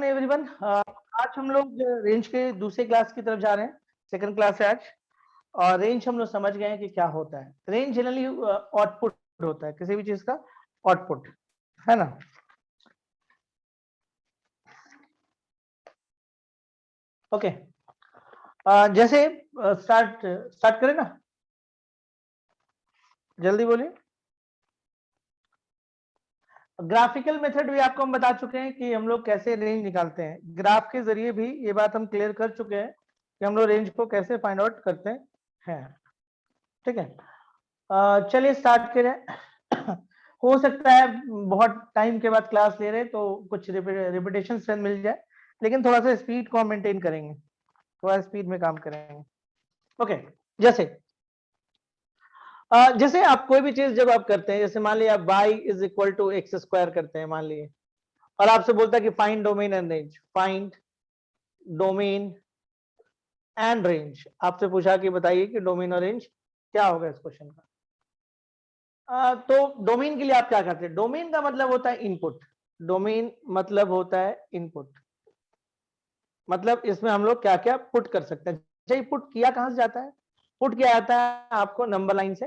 Everyone, आज हम लोग रेंज के दूसरे क्लास की तरफ जा रहे हैं। सेकंड क्लास है आज। और रेंज हम लोग समझ गए हैं कि क्या होता है। रेंज जनरली आउटपुट होता है किसी भी चीज का, आउटपुट है ना। ओके, जैसे स्टार्ट करें ना, जल्दी बोलिए। ग्राफिकल मेथड भी आपको हम बता चुके हैं कि हम लोग कैसे रेंज निकालते हैं। ग्राफ के जरिए भी ये बात हम क्लियर कर चुके हैं कि हम लोग रेंज को कैसे फाइंड आउट करते हैं। ठीक है, चलिए स्टार्ट करें। हो सकता है बहुत टाइम के बाद क्लास ले रहे हैं तो कुछ रिपीटेशन मिल जाए, लेकिन थोड़ा सा स्पीड को हम मेंटेन करेंगे, थोड़ा स्पीड में काम करेंगे। ओके, जैसे आप कोई भी चीज जब आप करते हैं, जैसे मान लिया आप y is equal to x square करते हैं मान लिए, और आपसे बोलता है कि find domain and range. Find domain and range, आपसे पूछा कि बताइए कि डोमेन और रेंज क्या होगा इस क्वेश्चन का। तो डोमेन के लिए आप क्या करते हैं? डोमेन का मतलब होता है इनपुट। डोमेन मतलब होता है इनपुट, मतलब इसमें हम लोग क्या क्या पुट कर सकते हैं। चाहिए पुट किया कहां से जाता है? पुट किया जाता है आपको नंबर लाइन से,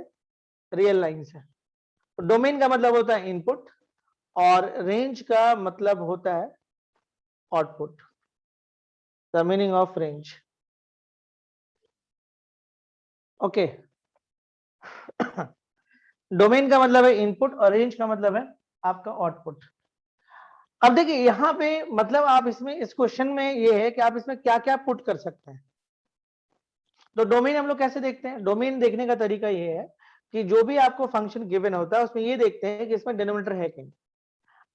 रियल लाइन से। तो डोमेन का मतलब होता है इनपुट और रेंज का मतलब होता है output. The meaning of range. Okay, domain का मतलब है इनपुट और रेंज का मतलब है आपका आउटपुट। अब देखिए यहां पे मतलब आप इसमें इस क्वेश्चन में ये है कि आप इसमें क्या क्या पुट कर सकते हैं। तो डोमेन हम लोग कैसे देखते हैं? डोमेन देखने का तरीका ये है कि जो भी आपको फंक्शन गिवन होता है उसमें ये देखते हैं कि इसमें डिनोमिनेटर है कि नहीं।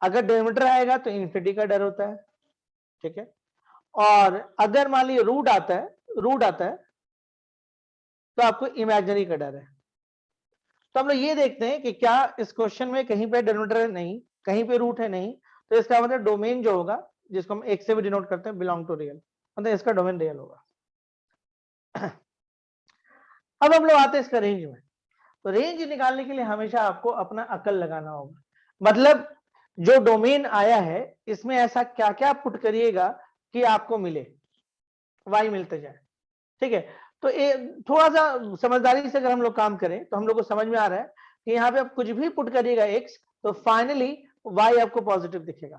अगर डिनोमिनेटर आएगा तो इन्फिनिटी का डर होता है, ठीक है। और अगर मान लीजिए रूट आता है तो आपको इमेजिनरी का डर है। तो हम लोग ये देखते हैं कि क्या इस क्वेश्चन में कहीं पे डिनोमिनेटर है? नहीं। कहीं पे रूट है? नहीं। तो इसका मतलब डोमेन जो होगा, जिसको हम एक से भी डिनोट करते हैं, बिलोंग टू रियल, मतलब इसका डोमेन रियल होगा। अब हम लोग आते हैं इसका रेंज में। तो रेंज निकालने के लिए हमेशा आपको अपना अकल लगाना होगा। मतलब जो डोमेन आया है इसमें ऐसा क्या क्या पुट करिएगा कि आपको मिले, वाई मिलते जाए, ठीक है। तो थोड़ा सा समझदारी से अगर हम लोग काम करें तो हम लोग को समझ में आ रहा है कि यहाँ पे आप कुछ भी पुट करिएगा एक्स, तो फाइनली वाई आपको पॉजिटिव दिखेगा।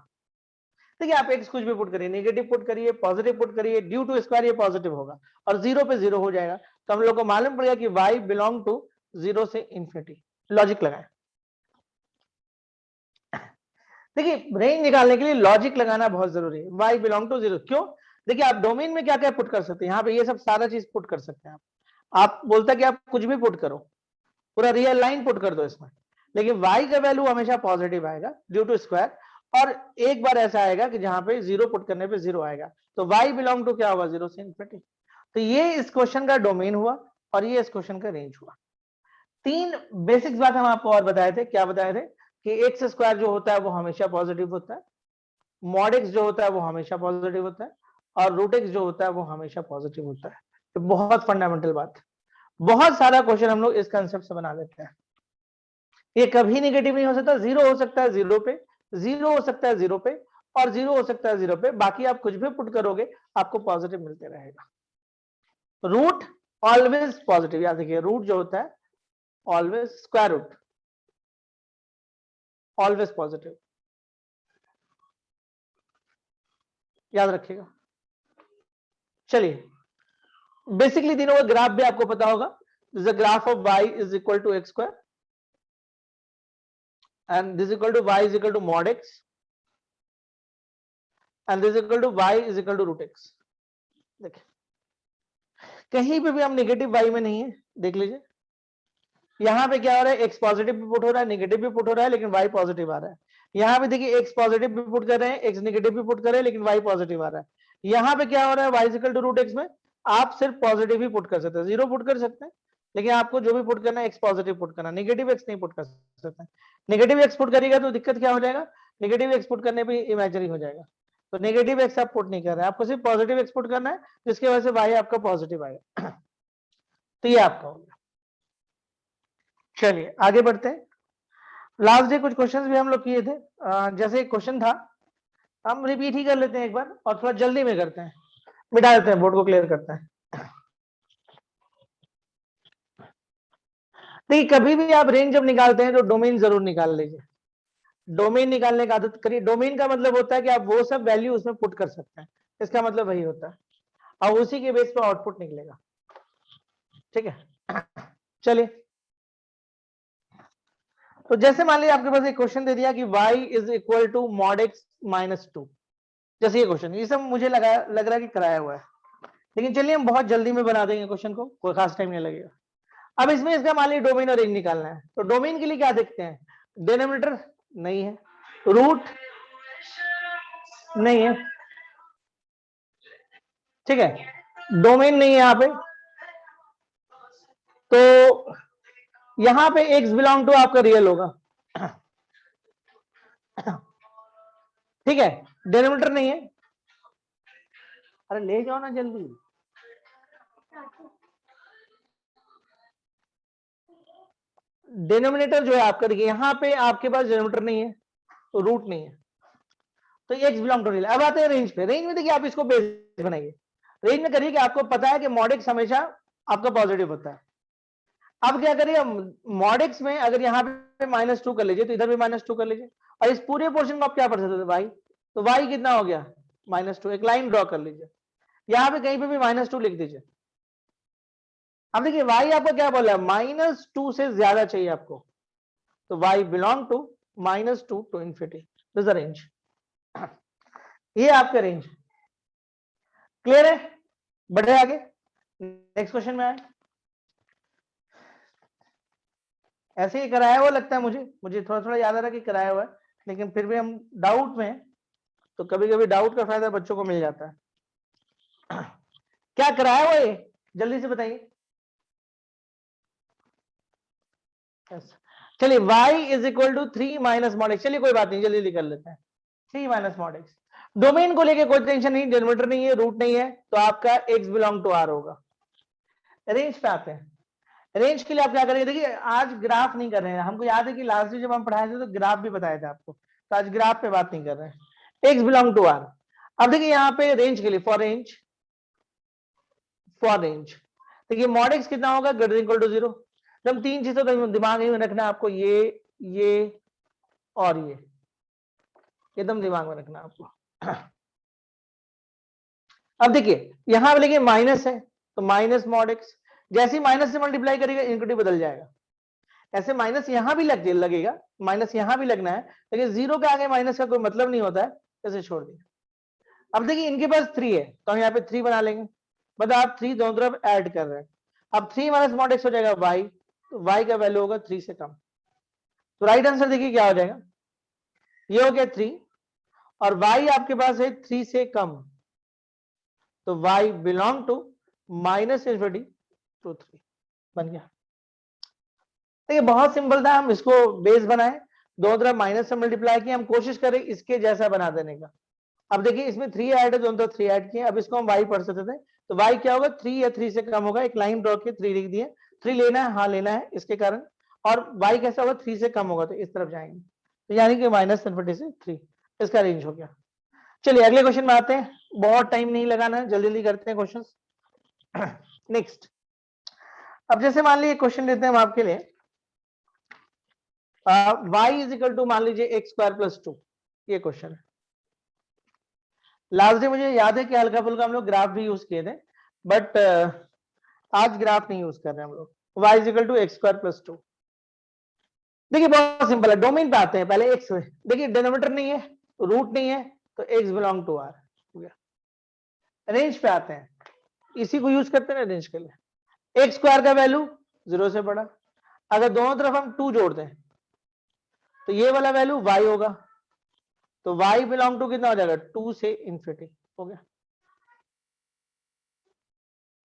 देखिए आप एक्स कुछ भी पुट करिए, नेगेटिव पुट करिए, पॉजिटिव पुट करिए, ड्यू टू स्क्वायर ये पॉजिटिव होगा और जीरो पे जीरो हो जाएगा। तो हम लोग को मालूम पड़ेगा कि वाई बिलोंग टू जीरो से इंफिनिटी। लॉजिक लगाएं। देखिए रेंज निकालने के लिए लॉजिक लगाना बहुत जरूरी है। वाई बिलोंग टू जीरो, क्यों? देखिए आप डोमेन में क्या क्या पुट कर सकते हैं, यहाँ पे ये सब सारा चीज पुट कर सकते हैं आप बोलता है कि आप कुछ भी पुट करो, पूरा रियल लाइन पुट कर दो इसमें, लेकिन y का वैल्यू हमेशा पॉजिटिव आएगा ड्यू टू स्क्वायर। और एक बार ऐसा आएगा कि जहां पे जीरो पुट करने पे जीरो आएगा, तो y बिलोंग टू क्या होगा? जीरो से इन्फिनिटी। तो ये इस क्वेश्चन का डोमेन हुआ और ये इस क्वेश्चन का रेंज हुआ। तीन बेसिक्स बात हम आपको और बताए थे। क्या बताए थे? कि एक्स स्क्वायर जो होता है वो हमेशा पॉजिटिव होता है, मॉड एक्स जो होता है वो हमेशा पॉजिटिव होता है, और रूट एक्स जो होता है वो हमेशा पॉजिटिव होता है। तो बहुत फंडामेंटल बात। बहुत सारा क्वेश्चन हम लोग इस कंसेप्ट से बना देते हैं। ये कभी नेगेटिव नहीं हो सकता। जीरो हो सकता है जीरो पे, जीरो हो सकता है जीरो पे, और जीरो हो सकता है जीरो पे। बाकी आप कुछ भी पुट करोगे आपको पॉजिटिव मिलते रहेगा। रूट ऑलवेज पॉजिटिव, याद रखिए। रूट जो होता है always, square root always positive, याद रखिएगा। चलिए बेसिकली तीनों का ग्राफ भी आपको पता होगा। This graph of y is equal to x square and this is equal to y is equal to mod x and this is equal to y is equal to root x। देखिए कहीं पे भी हम negative y में नहीं है, देख लीजिए। यहां पे क्या हो रहा है? x पॉजिटिव भी पुट हो रहा है, नेगेटिव भी पुट हो रहा है, लेकिन y पॉजिटिव आ रहा है। यहां पे देखिए x पॉजिटिव भी पुट कर रहे हैं, x नेगेटिव भी पुट कर रहे हैं, लेकिन y पॉजिटिव आ रहा है। यहां पे क्या हो रहा है? y is equal to root x में आप सिर्फ पॉजिटिव ही पुट कर सकते हैं, जीरो पुट कर सकते हैं, लेकिन आपको जो भी पुट करना है x पॉजिटिव पुट करना, नेगेटिव x नहीं पुट कर सकते। नेगेटिव x पुट करिएगा तो दिक्कत क्या हो जाएगा? नेगेटिव x पुट करने पे इमेजिनरी हो जाएगा। तो नेगेटिव x आप पुट नहीं कर रहे हैं, आपको सिर्फ पॉजिटिव x पुट करना है, जिसकी वजह से y आपका पॉजिटिव आएगा। तो ये आपका हो गया। चलिए आगे बढ़ते हैं। लास्ट डे कुछ क्वेश्चंस भी हम लोग किए थे। जैसे एक क्वेश्चन था हम रिपीट ही कर लेते हैं एक बार और थोड़ा जल्दी में करते हैं, मिटा देते हैं, बोर्ड को क्लियर करते हैं। देखिए कभी भी आप रेंज जब निकालते हैं तो डोमेन जरूर निकाल लीजिए, डोमेन निकालने का आदत करिए। डोमेन का मतलब होता है कि आप वो सब वैल्यू उसमें पुट कर सकते हैं, इसका मतलब वही होता है, और उसी के बेस पर आउटपुट निकलेगा। ठीक है, चलिए। तो जैसे मान लीजिए आपके पास एक क्वेश्चन दे दिया कि y is equal to mod x minus 2, जैसे ये क्वेश्चन, ये सब मुझे लग रहा है कि कराया हुआ है, लेकिन चलिए हम बहुत जल्दी में बना देंगे क्वेश्चन को, कोई खास टाइम नहीं लगेगा। अब इसमें इसका मान लीजिए डोमेन और रेंज निकालना है, तो डोमेन के लिए क्या देखते हैं, डिनोमिनेटर नहीं है, रूट नहीं है, ठीक है, डोमेन नहीं है यहाँ पे, तो यहां पे x बिलोंग टू आपका रियल होगा, ठीक है, डिनोमिनेटर नहीं है, अरे ले जाओ ना जल्दी, डिनोमिनेटर जो है आपका, देखिए यहां पे आपके पास डिनोमिनेटर नहीं है तो रूट नहीं है, तो x बिलोंग टू रियल। अब आते हैं रेंज पे, रेंज में देखिए आप इसको बेस बनाइए, रेंज में करिए कि आपको पता है कि मॉड x हमेशा आपका पॉजिटिव होता है। अब क्या करिए, मॉड x में अगर यहाँ पे -2 कर लीजिए तो इधर भी -2 कर लीजिए, और इस पूरे पोर्शन को आप क्या पढ़ सकते थे y, तो y कितना हो गया -2, एक लाइन ड्रॉ कर लीजिए, यहाँ पे कहीं पे भी -2 लिख दीजिए। अब देखिए y आपका क्या बोला है, -2 से ज्यादा चाहिए आपको, तो y belong to -2 to infinity, this is the range, ये आपका रेंज। क्लियर है, बढ़े आगे, नेक्स्ट क्वेश्चन में आए। ऐसे ही कराया हुआ लगता है मुझे थोड़ा थोड़ा याद आ रहा है कि कराया हुआ है, लेकिन फिर भी हम डाउट में, तो कभी कभी डाउट का फायदा बच्चों को मिल जाता है। क्या कराया हुआ ये, जल्दी से बताइए। चलिए y is equal to 3 minus mod x, चलिए कोई बात नहीं, जल्दी कर लेते हैं, 3 माइनस मॉड x। डोमेन को लेके कोई टेंशन नहीं, डिनोमिनेटर नहीं है, रूट नहीं है, तो आपका x बिलोंग टू r होगा। रेंज पे आते हैं, रेंज के लिए आप क्या करेंगे, देखिए आज ग्राफ नहीं कर रहे हैं, हमको याद है कि लास्ट जब हम पढ़ाए थे तो ग्राफ भी बताया था आपको, तो आज ग्राफ पे बात नहीं कर रहे हैं, x बिलोंग टू r। अब देखिए यहाँ पे रेंज के लिए, फॉर रेंज देखिए मॉड x कितना होगा, ग्रेटर इक्वल टू 0। जब तीन चीजों तो दिमाग में रखना है आपको, ये और ये एकदम दिमाग में रखना आपको। अब देखिए यहां पे लेकिन माइनस है, तो माइनस मॉड x, जैसे ही माइनस से मल्टीप्लाई करेगा इनक्विटी बदल जाएगा, ऐसे माइनस यहां भी लगेगा, माइनस यहां भी लगना है, लेकिन जीरो के आगे माइनस का कोई मतलब नहीं होता है, जैसे छोड़ दिया। अब देखिए इनके पास 3 है, तो हम यहाँ पे 3 बना लेंगे, मतलब आप 3 दोनों तरफ ऐड कर रहे हैं। अब 3 माइनस मॉड x हो जाएगा y, तो y का वैल्यू होगा 3 से कम, तो राइट आंसर देखिए क्या हो जाएगा, ये हो गया 3, और y आपके पास है 3 से कम, तो y belong to -infinity to 3 बन गया। देखिए बहुत सिंपल था, हम इसको बेस बनाए, दोनों तरफ माइनस से मल्टीप्लाई किए, हम कोशिश करें इसके जैसा बना देने का। अब देखिए इसमें 3 ऐड है, दोनों तरफ 3 ऐड किए, अब इसको हम y पढ़ सकते थे, तो y क्या होगा, 3 या 3 से कम होगा, एक लाइन ड्रॉ किए 3 लिख दिए, 3 लेना है, हाँ लेना है इसके कारण, और y कैसा होगा, 3 से कम होगा, तो इस तरफ जाएंगे, तो यानी कि -infinity से 3, इसका रेंज हो गया। चलिए अगले क्वेश्चन में आते हैं, बहुत टाइम नहीं लगाना है, जल्दी जल्दी करते हैं क्वेश्चन। नेक्स्ट, अब जैसे मान लीजिए क्वेश्चन देते हैं हम आपके लिए, y इज इक्वल टू मान लीजिए x² + 2, ये क्वेश्चन है। लास्ट डे मुझे याद है कि हल्का फुल्का हम लोग ग्राफ भी यूज किए थे, बट आज ग्राफ नहीं यूज कर रहे हैं हम लोग। y is equal to x² + 2, देखिए बहुत सिंपल है, डोमेन पे आते हैं, पहले x में देखिए डिनोमिनेटर नहीं है, रूट नहीं है, तो x बिलोंग टू r हो गया। रेंज पे आते हैं, इसी को यूज करते हैं ना रेंज के लिए, x² का वैल्यू 0 से बड़ा, अगर दोनों तरफ हम 2 जोड़ दें तो ये वाला वैल्यू y होगा, तो y बिलोंग टू कितना हो जाएगा, 2 से इंफिनिटी हो गया।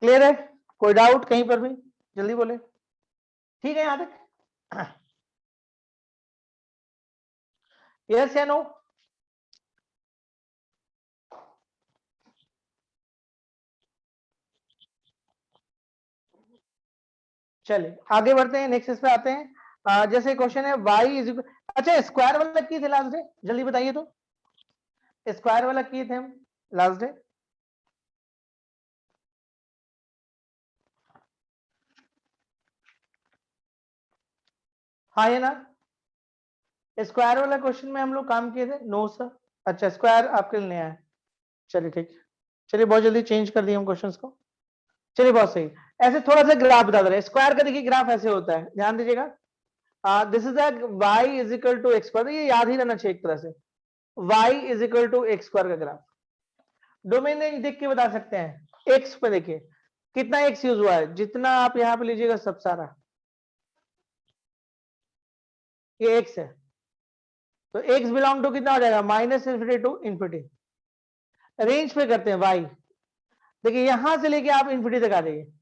क्लियर है, कोई डाउट कहीं पर भी, जल्दी बोले, ठीक है यहां तक, यस या नो। चलिए आगे बढ़ते हैं, नेक्स्ट पे आते हैं। जैसे क्वेश्चन है y इज, अच्छा स्क्वायर वाला की थे लास्ट डे, जल्दी बताइए तो, स्क्वायर वाला किए थे हम लास्ट डे। हाँ ये ना, स्क्वायर वाला क्वेश्चन में हम लोग काम किए थे। नो सर, अच्छा स्क्वायर आपके लिए नया है, चलिए ठीक है। चलिए बहुत जल्दी चेंज कर दिए हम क्वेश्चंस को, चलिए बहुत सही। ऐसे थोड़ा सा ग्राफ बता दे रहे हैं। स्क्वायर का देखिए ग्राफ ऐसे होता है, ध्यान दीजिएगा। This is y is equal to x square, ये याद ही रहना चाहिए एक तरह से। y is equal to x square का ग्राफ डोमेन रेंज देख के बता सकते हैं। एक्स पे देखिए कितना एक्स यूज हुआ है, जितना आप यहां पे लीजिएगा सब सारा ये एक्स है, तो एक्स बिलोंग टू कितना हो जाएगा, minus infinity to infinity. Range पे करते हैं y, देखिए यहां से लेके आप इन्फिनिटी तक आ जाइए।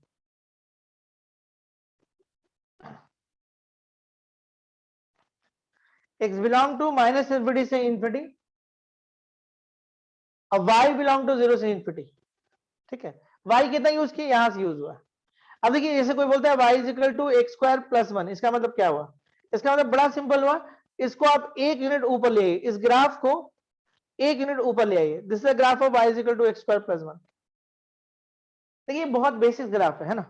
x belong to minus infinity से इन्फिनिटी, अब y बिलोंग टू जीरो से इन्फिनिटी। ठीक है, y कितना यूज किया, यहां से यूज हुआ। अब देखिए जैसे कोई बोलता है y is equal to x square plus one, इसका मतलब क्या हुआ, इसका मतलब बड़ा सिंपल हुआ, इसको आप एक यूनिट ऊपर ले आइए, इस ग्राफ को एक यूनिट ऊपर ले आइए। This is graph of y is equal to x square plus one. देखिए बहुत बेसिक ग्राफ है ना।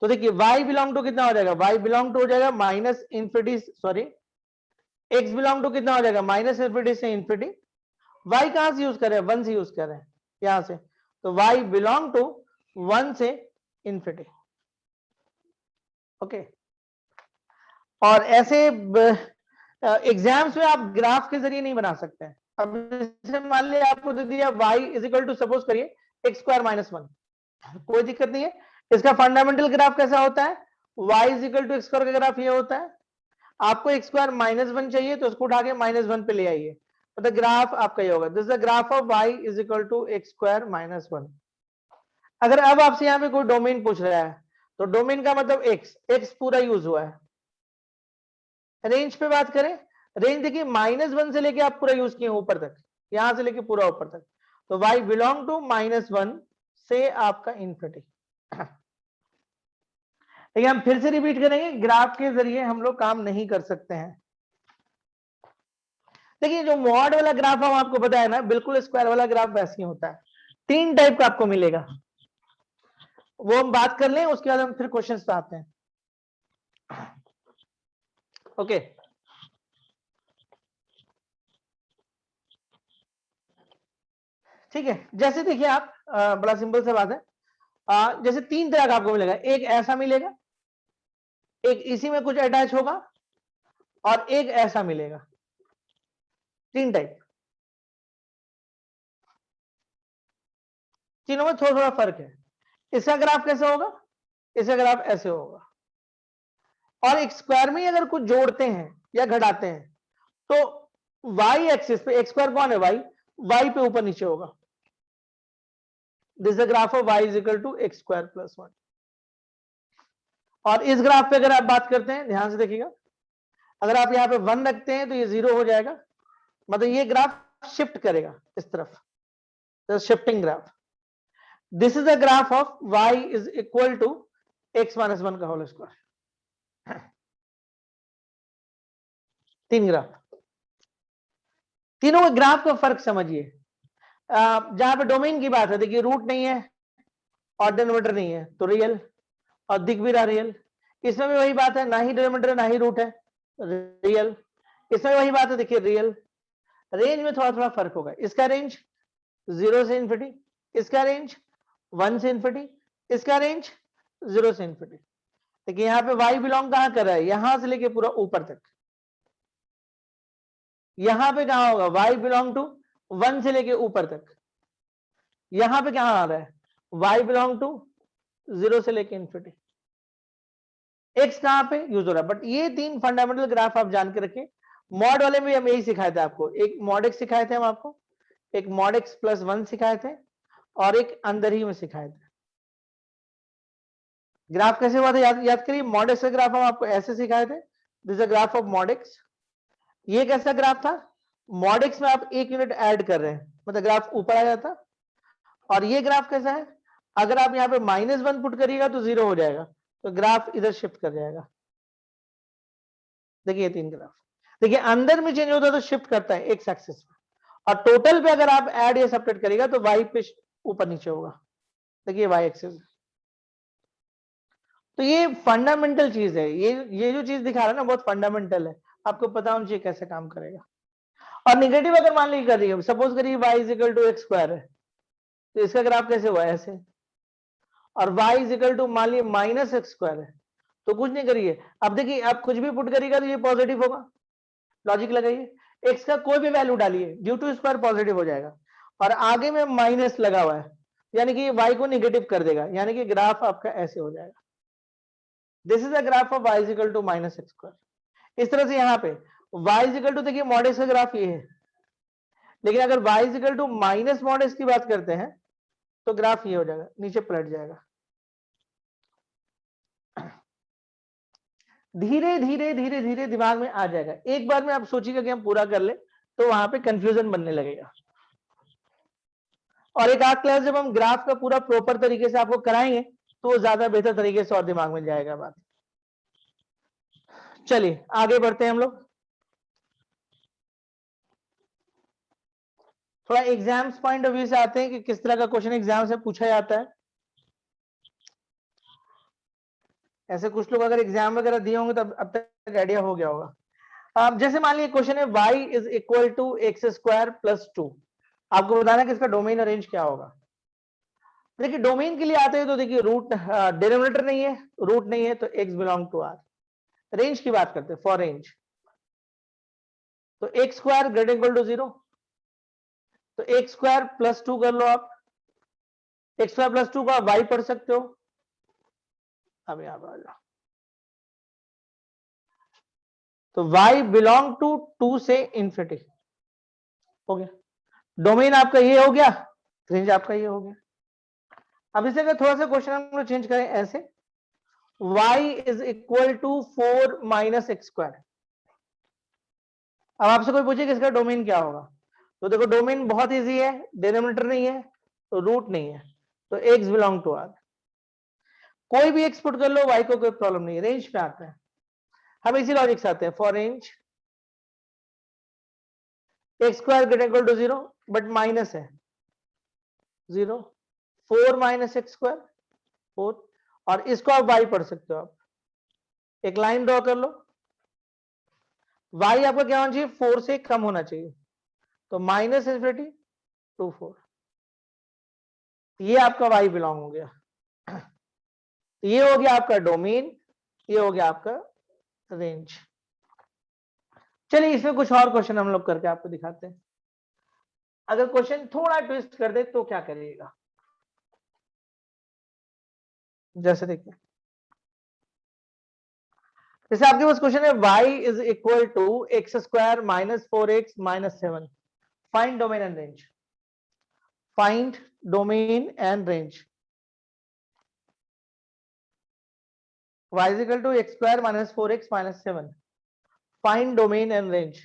तो देखिए y बिलोंग टू कितना हो जाएगा, y बिलोंग टू हो जाएगा minus infinity, sorry x belong to कितना हो जाएगा, माइनस इन्फिनिटी से इन्फिनिटी। y कहां से यूज कर रहे हैं, वन से यूज कर रहे हैं यहां से, तो y बिलोंग टू वन से इन्फिनिटी। ओके, और ऐसे एग्जाम्स में आप ग्राफ के जरिए नहीं बना सकते हैं। अब जैसे मान लिया आपको दे दिया y is equal to suppose करिए एक्स स्क्वायर माइनस वन, कोई दिक्कत नहीं है। इसका फंडामेंटल ग्राफ कैसा होता है, y is equal to x square का ग्राफ ये होता है। आपको एक्स स्क्वायर माइनस वन चाहिए तो उसको उठा के माइनस वन पे ले आइए, मतलब ग्राफ आपका ये होगा। This is the graph of y is equal to x square minus one. अगर अब आपसे यहाँ पे कोई डोमेन पूछ रहा है, तो डोमेन का मतलब एक्स पूरा यूज हुआ है। रेंज पे बात करें, रेंज देखिए माइनस वन से लेके आप पूरा यूज किए ऊपर तक, यहां से लेके पूरा ऊपर तक, तो y belong to minus one से आपका इन्फिनिटी। लेकिन हम फिर से रिपीट करेंगे, ग्राफ के जरिए हम लोग काम नहीं कर सकते हैं। देखिए जो मॉड वाला ग्राफ हम आपको बताया ना, बिल्कुल स्क्वायर वाला ग्राफ वैसे ही होता है। तीन टाइप का आपको मिलेगा, वो हम बात कर लें, उसके बाद हम फिर क्वेश्चंस पे आते हैं। ओके, ठीक है। जैसे देखिए आप बड़ा सिंपल सा बात है, जैसे तीन तरह का आपको मिलेगा, एक ऐसा मिलेगा, एक इसी में कुछ अटैच होगा, और एक ऐसा मिलेगा। तीन टाइप, तीनों में थोड़ा थोड़ा फर्क है। इसका ग्राफ कैसे होगा, इसका ग्राफ ऐसे होगा। और एक स्क्वायर में अगर कुछ जोड़ते हैं या घटाते हैं, तो y एक्सिस पे एक्स स्क्वायर कौन है, y पे ऊपर नीचे होगा। This the graph of y is equal to x square plus one. और इस ग्राफ पे अगर आप बात करते हैं, ध्यान से देखिएगा, अगर आप यहाँ पे वन रखते हैं तो ये जीरो हो जाएगा, मतलब ये ग्राफ शिफ्ट करेगा इस तरफ, shifting graph. This is the graph of y is equal to x minus one का होल स्क्वायर। तीन ग्राफ, तीनों के ग्राफ का फर्क समझिए। जहां पे डोमेन की बात है, देखिए रूट नहीं है और डिनोमिनेटर नहीं है, तो रियल, और दिख भी रहा रियल। इसमें भी वही बात है, ना ही डिनोमिनेटर ना ही रूट है, रियल। इसमें वही बात है, देखिए रियल। रेंज में थोड़ा थोड़ा फर्क होगा, इसका रेंज जीरो से इन्फिनिटी, इसका रेंज वन से इन्फिनिटी, इसका रेंज जीरो से इन्फिनिटी। देखिए यहाँ पे y बिलोंग कहां कर रहा है, यहां से लेके पूरा ऊपर तक। यहां पे कहां होगा, y बिलोंग टू वन से लेके ऊपर तक। यहां पे कहां आ रहा है, y बिलोंग टू जीरो से लेके इन्फिनिटी। एक्स कहां पे यूज हो रहा है, बट ये तीन फंडामेंटल ग्राफ आप जान के रखें। मॉड वाले में हम यही सिखाए थे आपको, एक मॉड एक्स सिखाए थे हम आपको, एक मॉड एक्स प्लस वन सिखाए थे, और एक अंदर ही में सिखाए थे। ग्राफ कैसे हुआ था, याद करिए। मॉड एक्स का ग्राफ हम आपको ऐसे सिखाए थे, this is graph of mod x. ये कैसा ग्राफ था, मॉड एक्स में आप एक यूनिट ऐड कर रहे हैं, मतलब ग्राफ ऊपर आ जाता। और ये ग्राफ कैसा है, अगर आप यहाँ पे माइनस वन पुट करिएगा तो जीरो हो जाएगा, तो ग्राफ इधर शिफ्ट कर जाएगा। देखिए तीन ग्राफ, देखिए अंदर में चेंज होता है तो शिफ्ट करता है एक्स एक्सिस में, और टोटल पे अगर आप ऐड या सब्ट्रैक्ट करेगा तो y पे ऊपर नीचे होगा। देखिए y एक्सिस। तो ये फंडामेंटल चीज है, ये जो चीज दिखा रहा है ना बहुत फंडामेंटल है, आपको पता होना चाहिए कैसे काम करेगा। और निगेटिव अगर मान लीजिए कर रही है, सपोज करिए y is equal to x square है, तो इसका ग्राफ कैसे हुआ ऐसे, और y इज इक्वल टू मान लीजिए माइनस एक्स स्क्वायर है, तो कुछ नहीं करिए। अब देखिए आप कुछ भी पुट करिएगा तो ये पॉजिटिव होगा, लॉजिक लगाइए, एक्स का कोई भी वैल्यू डालिए ड्यू टू स्क्वायर पॉजिटिव हो जाएगा, और आगे में माइनस लगा हुआ है यानी कि ये y को निगेटिव कर देगा, यानी कि ग्राफ आपका ऐसे हो जाएगा। This is a graph of y is equal to minus x square. इस तरह से यहाँ पे y इज इक्वल टू, देखिए मॉड का ग्राफ ये है, लेकिन अगर y is equal to minus mod की बात करते हैं तो ग्राफ ये हो जाएगा, नीचे पलट जाएगा। धीरे धीरे धीरे धीरे दिमाग में आ जाएगा, एक बार में आप सोचिएगा कि हम पूरा कर ले तो वहां पे कंफ्यूजन बनने लगेगा। और एक आध क्लास जब हम ग्राफ का पूरा प्रॉपर तरीके से आपको कराएंगे तो वो ज्यादा बेहतर तरीके से और दिमाग में जाएगा बात। चलिए आगे बढ़ते हैं हम लोग, थोड़ा एग्जाम्स पॉइंट ऑफ व्यू से आते हैं कि किस तरह का क्वेश्चन एग्जाम से पूछा जाता है। ऐसे कुछ लोग अगर एग्जाम वगैरह दिए होंगे तो अब तक आइडिया हो गया होगा। अब जैसे मान लीजिए क्वेश्चन है y is equal to x square plus 2, आपको बताना है कि इसका डोमेन रेंज क्या होगा। देखिए डोमेन के लिए आते हैं तो देखिए रूट डिनोमिनेटर नहीं है, रूट नहीं है, तो x belong to r। Range की बात करते हैं, फॉर रेंज तो x square greater equal to 0, तो एक्स स्क्वायर प्लस 2 कर लो आप, एक्स स्क्वायर प्लस 2 का y पढ़ सकते हो। अब यहां पर आ जाओ, तो y बिलोंग टू 2 से इंफिनिटी हो गया, डोमेन आपका ये हो गया, रेंज आपका ये हो गया। अब इसे अगर थोड़ा सा क्वेश्चन हम लोग चेंज करें ऐसे, y is equal to 4 minus x square. अब आपसे कोई पूछे कि इसका डोमेन क्या होगा, तो देखो डोमेन बहुत इजी है, डिनोमिनेटर नहीं है तो रूट नहीं है, तो x बिलोंग टू r। कोई भी x पुट कर लो, y को कोई प्रॉब्लम नहीं है, रेंज पे आता है। हम इसी लॉजिक से आते हैं, for range x square greater equal to 0 but minus है 0, 4 माइनस एक्स स्क्वायर 4, और इसको आप y पढ़ सकते हो। आप एक लाइन ड्रॉ कर लो, y आपका क्या होना चाहिए, 4 से कम होना चाहिए, तो माइनस इंफिनिटी टू 4, ये आपका y बिलोंग हो गया। ये हो गया आपका डोमेन, ये हो गया आपका रेंज। चलिए इसमें कुछ और क्वेश्चन हम लोग करके आपको दिखाते हैं। अगर क्वेश्चन थोड़ा ट्विस्ट कर दे तो क्या करिएगा, जैसे देखिए, जैसे आपके पास क्वेश्चन है y is equal to x square minus 4x minus 7, find domain and range. Find domain and range. y is equal to x square minus 4x minus 7, find domain and range।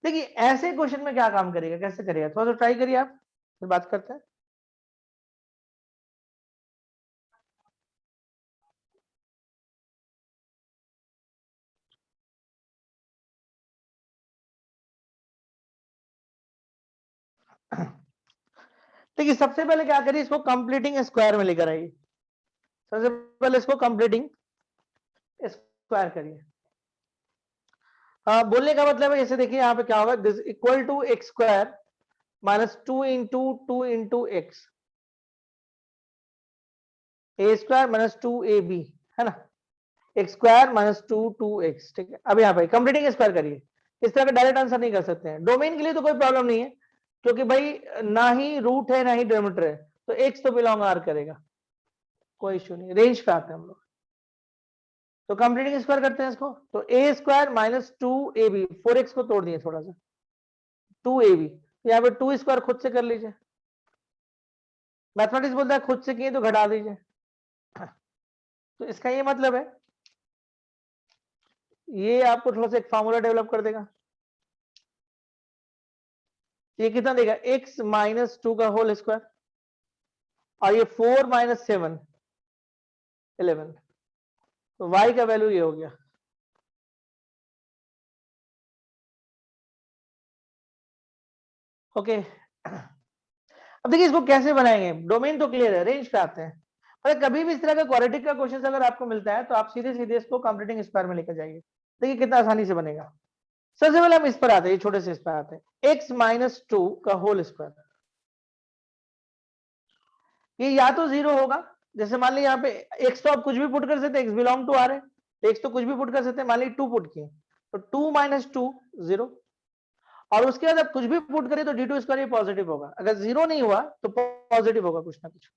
देखिए ऐसे question में क्या काम करेगा, कैसे करेगा, थोड़ा सा ट्राई करिए आप, फिर बात करते हैं। देखिए सबसे पहले क्या करिए, इसको कंप्लीटिंग स्क्वायर में लेकर आइए। सबसे पहले इसको कंप्लीटिंग स्क्वायर करिए। बोलने का मतलब है, जैसे देखिए यहाँ पे क्या होगा, this equal to x square minus 2 x, a square minus 2ab, है ना, एक्स स्क्वायर माइनस 2 ठीक है। अब यहाँ पे कंप्लीटिंग स्क्वायर करिए, इस तरह का डायरेक्ट आंसर नहीं कर सकते हैं। डोमेन के लिए तो कोई प्रॉब्लम नहीं है, क्योंकि भाई ना ही रूट है ना ही डिनोमिनेटर है, तो एक्स तो बिलोंग आर करेगा, कोई इश्यू नहीं। रेंज पे आते हैं हम लोग, तो कंप्लीटिंग स्क्वायर करते हैं इसको, तो ए स्क्वायर माइनस 2ab, 4x को तोड़ दिए थोड़ा सा, 2ab, यहाँ पे 2 स्क्वायर खुद से कर लीजिए, मैथमेटिक्स बोलता है खुद से किए तो घटा दीजिए, तो इसका ये मतलब है, ये आपको थोड़ा सा एक फॉर्मूला डेवलप कर देगा। ये कितना देगा, x माइनस 2 का होल स्क्वायर, और ये 4 माइनस 7 11, तो y का वैल्यू ये हो गया। ओके अब देखिए इसको कैसे बनाएंगे, डोमेन तो क्लियर है, रेंज पे आते हैं। पर कभी भी इस तरह का क्वाड्रेटिक का क्वेश्चन अगर आपको मिलता है तो आप सीधे सीधे इसको कंप्लीटिंग स्क्वायर में लेकर जाइए। देखिए कितना आसानी से बनेगा। सबसे पहले हम इस पर आते हैं, छोटे से इस पर आते हैं, x माइनस 2 का होल स्क्वायर। ये या तो जीरो होगा, जैसे मान ली यहाँ पे x तो आप कुछ भी पुट कर सकते हैं, x बिलोंग टू आर है, x तो कुछ भी पुट कर सकते हैं, मान ली 2 पुट किए तो 2 माइनस 2 0, और उसके बाद आप कुछ भी पुट करें तो d2 स्क्वायर पॉजिटिव होगा, अगर जीरो नहीं हुआ तो पॉजिटिव होगा कुछ ना कुछ।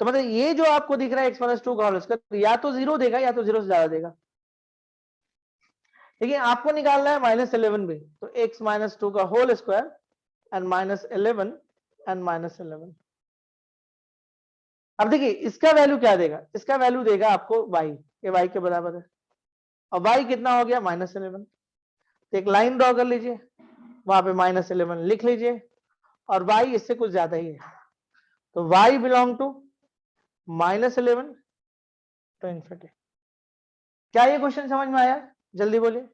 तो मतलब ये जो आपको दिख रहा है x माइनस 2 का होल स्क्वायर या तो जीरो देगा या तो जीरो से ज्यादा देगा। देखिए आपको निकालना है -11 भी, तो x माइनस 2 का होल स्क्वायर एंड -11 एंड -11। अब देखिए इसका वैल्यू क्या देगा, इसका वैल्यू देगा आपको y, ये y के बराबर है, और y कितना हो गया -11। तो एक लाइन ड्रॉ कर लीजिए, वहां पे -11 लिख लीजिए, और y इससे कुछ ज्यादा ही है, तो y belong to -11 to infinity. क्या ये क्वेश्चन समझ में आया, जल्दी बोलिए।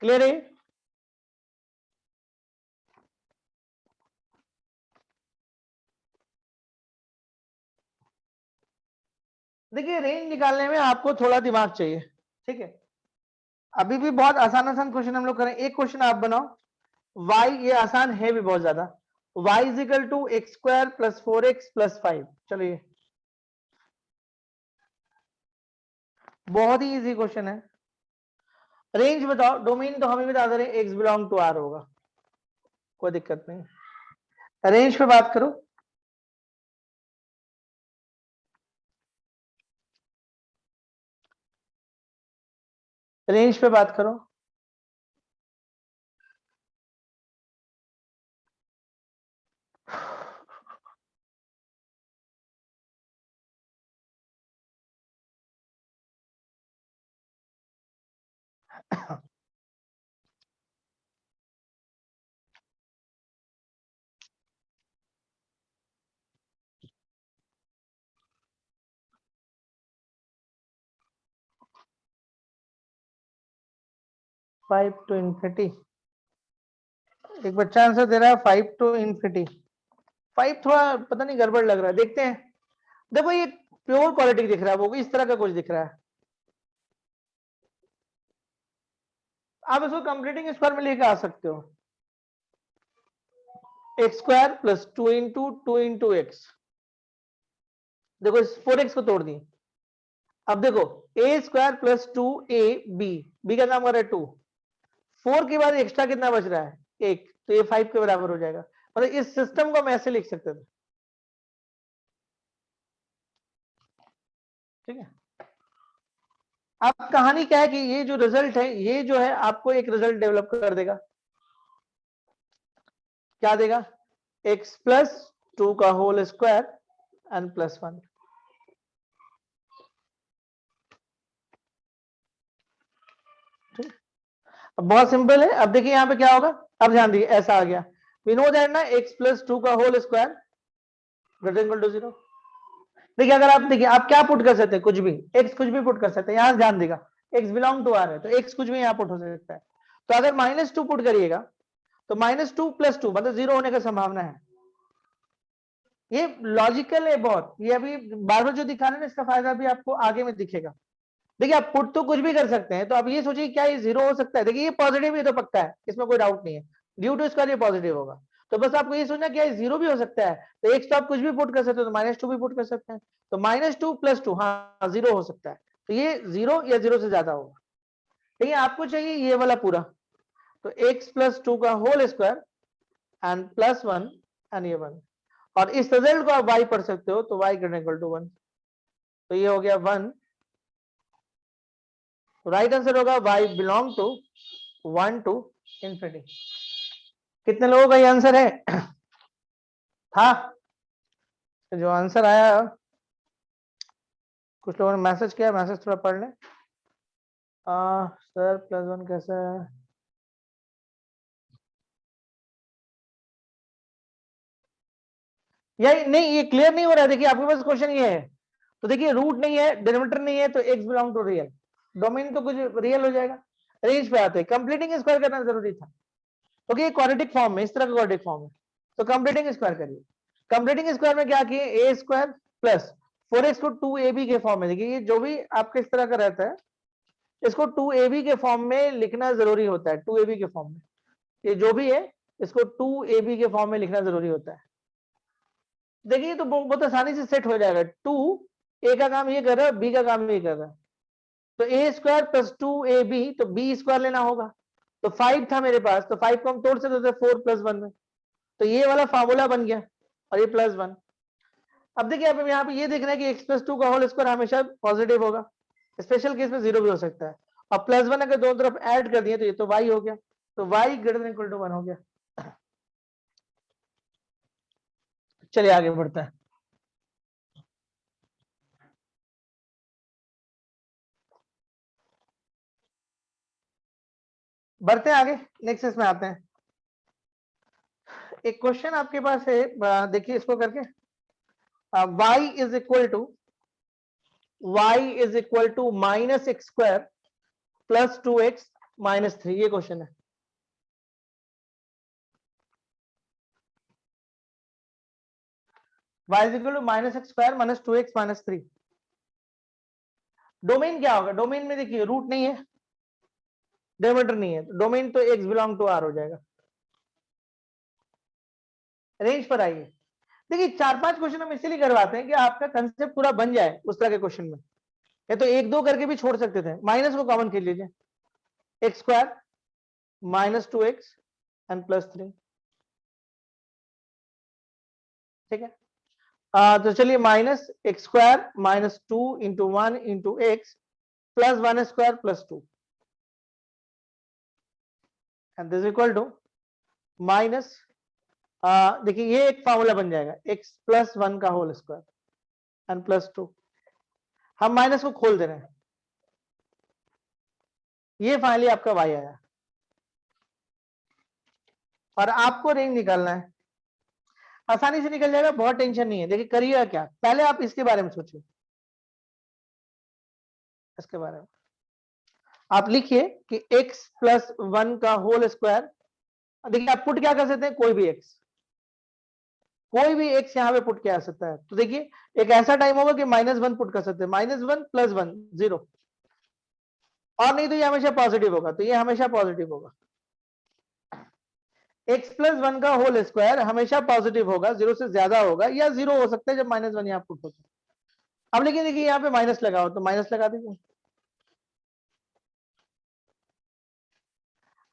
क्लियर है? देखिए रेंज निकालने में आपको थोड़ा दिमाग चाहिए, ठीक है। अभी भी बहुत आसान आसान क्वेश्चन हम लोग करें, एक क्वेश्चन आप बनाओ, y, ये आसान है भी बहुत ज्यादा, y is equal to x square plus 4x plus 5। चलिए बहुत ही इजी क्वेश्चन है। रेंज बताओ, डोमेन तो हमें बता दे रहे x बिलोंग टू r होगा, कोई दिक्कत नहीं। रेंज पे बात करो, रेंज पे बात करो। फाइव टू इन्फिनिटी, एक बच्चा आंसर दे रहा है 5 टू इन्फिनिटी। 5 थोड़ा पता नहीं गड़बड़ लग रहा है, देखते हैं। देखो ये प्योर क्वालिटी दिख रहा है, वो भी इस तरह का कुछ दिख रहा है। आप इसको कंप्लीटिंग स्क्वायर में लेके आ सकते हो, एक्स स्क्वायर प्लस 2 एक्स। देखो इस 4x को तोड़ दिए, अब देखो ए स्क्वायर प्लस 2ab, बी का नाम कर रहा है 2, 4 के बाद एक्स्ट्रा कितना बच रहा है, एक, तो ये 5 के बराबर हो जाएगा। मतलब इस सिस्टम को हम ऐसे लिख सकते थे, ठीक है। अब कहानी क्या है कि ये जो रिजल्ट है, ये जो है आपको एक रिजल्ट डेवलप कर देगा, क्या देगा, x प्लस 2 का होल स्क्वायर एंड प्लस 1। अब बहुत सिंपल है, अब देखिए यहाँ पे क्या होगा, अब ध्यान दीजिए ऐसा आ गया, वी नो दैट ना x प्लस 2 का whole square greater equal to 0। देखिए अगर आप देखिए आप क्या पुट कर सकते हैं, कुछ भी, x कुछ भी पुट कर सकते हैं, यहां ध्यान देगा x बिलोंग टू r है, तो x कुछ भी यहाँ पुट हो सकता है। तो अगर -2 पुट करिएगा तो -2 प्लस 2 मतलब 0 होने का संभावना है। ये लॉजिकल है बहुत, ये अभी बार बार जो दिखा रहे हैं ना, इसका फायदा भी आपको आगे में दिखेगा। देखिए आप पुट तो कुछ भी कर सकते हैं, तो आप ये सोचिए क्या ये 0 हो सकता है, देखिए ये पॉजिटिव, ये तो पक्का है, इसमें कोई डाउट नहीं है, ड्यू टू स्क्वायर ये पॉजिटिव होगा। तो बस आपको ये सोचना क्या ये 0 भी हो सकता है, तो एक तो आप कुछ भी पुट कर सकते हो, तो -2 भी पुट कर सकते हैं, तो -2 प्लस 2, हाँ 0 हो सकता है, तो ये 0 या 0 से ज्यादा होगा। देखिए आपको चाहिए ये वाला पूरा, तो x प्लस 2 का whole square and plus 1 and ये 1, और इस रिजल्ट को आप y पढ़ सकते हो, तो y ग्रेटर इक्वल टू 1, तो ये हो गया 1। राइट आंसर होगा y belong to 1 to infinity. कितने लोगों का ये आंसर है था, जो आंसर आया, कुछ लोगों ने मैसेज किया, मैसेज थोड़ा पढ़ लें। सर +1 कैसा है, यही नहीं, ये क्लियर नहीं हो रहा है। देखिए आपके पास क्वेश्चन ये है, तो देखिए रूट नहीं है, डिनोमिनेटर नहीं है, तो x belong to real, domain तो कुछ रियल हो जाएगा। रेंज पे आते हैं, कंप्लीटिंग स्क्वायर करना जरूरी था क्योंकि ये क्वाड्रेटिक फॉर्म में, इस तरह का क्वाड्रेटिक फॉर्म है, तो कंप्लीटिंग स्क्वायर करिए। कंप्लीटिंग स्क्वायर में क्या किए, ए स्क्वायर प्लस 4x को 2ab के फॉर्म में, देखिए ये जो भी आपके इस तरह का रहता है इसको 2ab के फॉर्म में लिखना जरूरी होता है, 2ab के फॉर्म में, ये जो भी है इसको 2ab के फॉर्म में लिखना जरूरी होता है। देखिए तो बहुत आसानी से सेट हो जाएगा, 2 ए का काम ये कर रहा है, बी का काम ये कर रहा है, तो ए स्क्वायर प्लस 2ab, तो बी स्क्वायर लेना होगा, तो 5 था मेरे पास, तो 5 को हम तोड़ सकते थे 4 प्लस 1 में, तो ये वाला फार्मूला बन गया और ये प्लस 1। अब देखिए आप यहाँ पे ये देख रहे हैं कि x प्लस 2 का होल स्क्वायर हमेशा पॉजिटिव होगा, स्पेशल केस में 0 भी हो सकता है, और प्लस 1 अगर दोनों तरफ ऐड कर दिए तो ये तो y हो गया, तो y greater than equal to 1 हो गया। चलिए आगे बढ़ते हैं। बढ़ते हैं आगे, नेक्स्ट इसमें आते हैं। एक क्वेश्चन आपके पास है, देखिए इसको करके, y is equal to minus x square plus 2x minus 3, ये क्वेश्चन है। y is equal to minus x square minus 2x minus 3। Domain क्या होगा, डोमेन में देखिए रूट नहीं है, डिनोमिनेटर नहीं है, तो डोमेन तो x बिलोंग टू r हो जाएगा। रेंज पर आइए, देखिए 4-5 क्वेश्चन हम इसीलिए करवाते हैं कि आपका कंसेप्ट पूरा बन जाए उस तरह के क्वेश्चन में, या तो 1-2 करके भी छोड़ सकते थे, माइनस को कॉमन कर लीजिए, x square minus 2x and plus 3, ठीक है। तो चलिए minus x square minus 2 into 1 into x plus 1 square plus 2 and this equal to minus, देखिए ये एक फॉर्मूला बन जाएगा, x प्लस 1 का होल स्क्वायर एंड प्लस 2, हम माइनस को खोल दे रहे हैं, ये फाइनली आपका y आया, और आपको रेंज निकालना है, आसानी से निकल जाएगा, बहुत टेंशन नहीं है। देखिए करिएगा क्या, पहले आप इसके बारे में सोचिए, इसके बारे में आप लिखिए कि x प्लस 1 का होल स्क्वायर, देखिए आप पुट क्या कर सकते हैं, कोई भी x, कोई भी x यहाँ पे पुट किया जा सकता है, तो देखिए एक ऐसा टाइम होगा कि -1 पुट कर सकते हैं, -1 प्लस 1 0, और नहीं तो ये हमेशा पॉजिटिव होगा, तो ये हमेशा पॉजिटिव होगा, x प्लस 1 का होल स्क्वायर हमेशा पॉजिटिव होगा, 0 से ज्यादा होगा, या 0 हो सकता है जब -1 यहाँ पुट होता है। अब लेकिन देखिए यहाँ पे माइनस लगाओ, तो माइनस लगा दीजिए।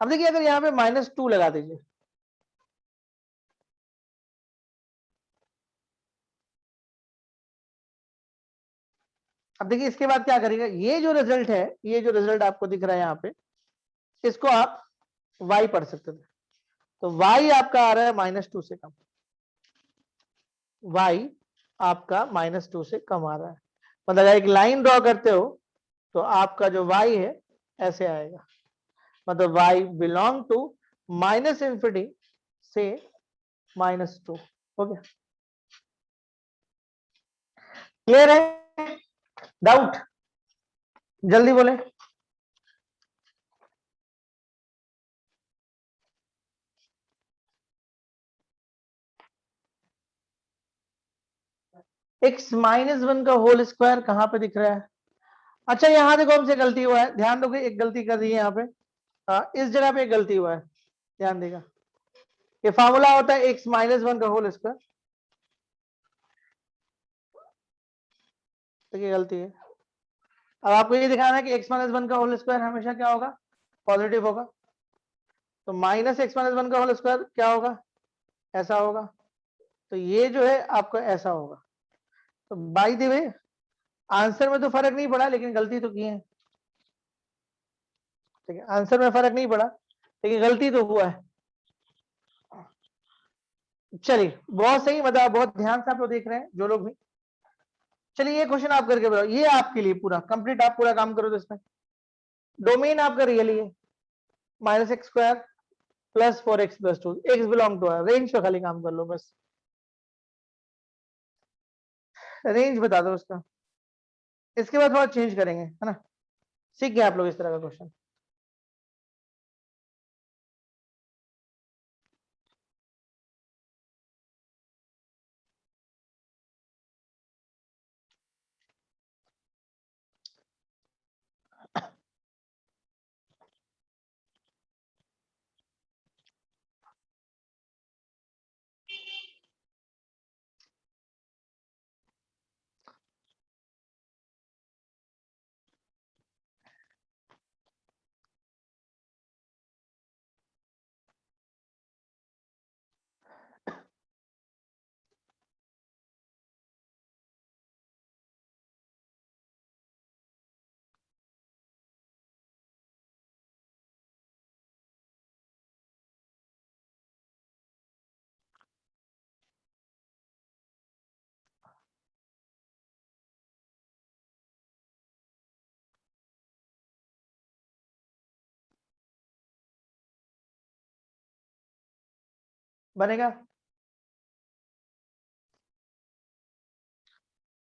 अब देखिए अगर यहाँ पे -2 लगा दीजिए, अब देखिए इसके बाद क्या करेगा, ये जो रिजल्ट है, ये जो रिजल्ट आपको दिख रहा है यहाँ पे, इसको आप y पढ़ सकते थे, तो y आपका आ रहा है -2 से कम, y आपका -2 से कम आ रहा है, मतलब एक लाइन ड्रॉ करते हो तो आपका जो y है ऐसे आएगा, मतलब y बिलोंग टू -∞ से -2 हो गया। क्लियर है, डाउट जल्दी बोले। x -1 का होल स्क्वायर कहां पे दिख रहा है, अच्छा यहां देखो हमसे गलती हुआ है, ध्यान दोगे, एक गलती कर दी है यहाँ पे, इस जगह पे एक गलती हुआ है, ध्यान देगा, ये फार्मूला होता है x -1 का होल स्क्वायर, तो ये गलती है। अब आपको ये दिखाना है कि x -1 का होल स्क्वायर हमेशा क्या होगा, पॉजिटिव होगा, तो -x-1 का होल स्क्वायर क्या होगा, ऐसा होगा, तो ये जो है आपको ऐसा होगा, तो बाय द वे आंसर में तो फर्क नहीं पड़ा, लेकिन गलती तो की है, ठीक है, आंसर में फर्क नहीं पड़ा लेकिन गलती तो हुआ है। चलिए बहुत सही, मतलब बहुत ध्यान से आप लोग देख रहे हैं जो लोग भी। चलिए ये क्वेश्चन आप करके बताओ, ये आपके लिए पूरा कंप्लीट, आप पूरा काम करो तो इसमें डोमेन आपका रियली है -x square plus 4x plus 2, x belong to है, रेंज पे खाली काम कर लो बस, रेंज बता दो उसका, इसके बाद थोड़ा चेंज करेंगे, है ना, सीख गए आप लोग इस तरह का क्वेश्चन। बनेगा।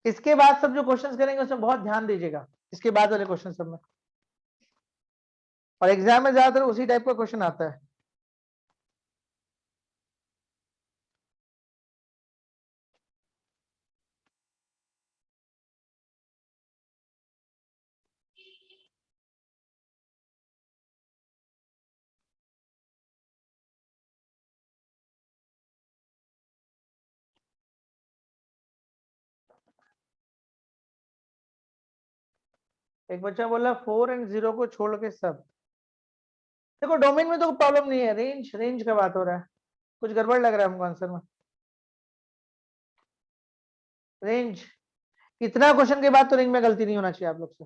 इसके बाद सब जो क्वेश्चंस करेंगे उसमें बहुत ध्यान दीजिएगा, इसके बाद वाले क्वेश्चन सब में, और एग्जाम में ज्यादातर उसी टाइप का क्वेश्चन आता है। एक बच्चा बोला 4 और 0 को छोड़ के सब। देखो डोमेन में तो प्रॉब्लम नहीं है, रेंज रेंज का बात हो रहा है, कुछ गड़बड़ लग रहा है हमको आंसर में। रेंज, इतना क्वेश्चन के बाद तो रेंज में गलती नहीं होना चाहिए आप लोग से।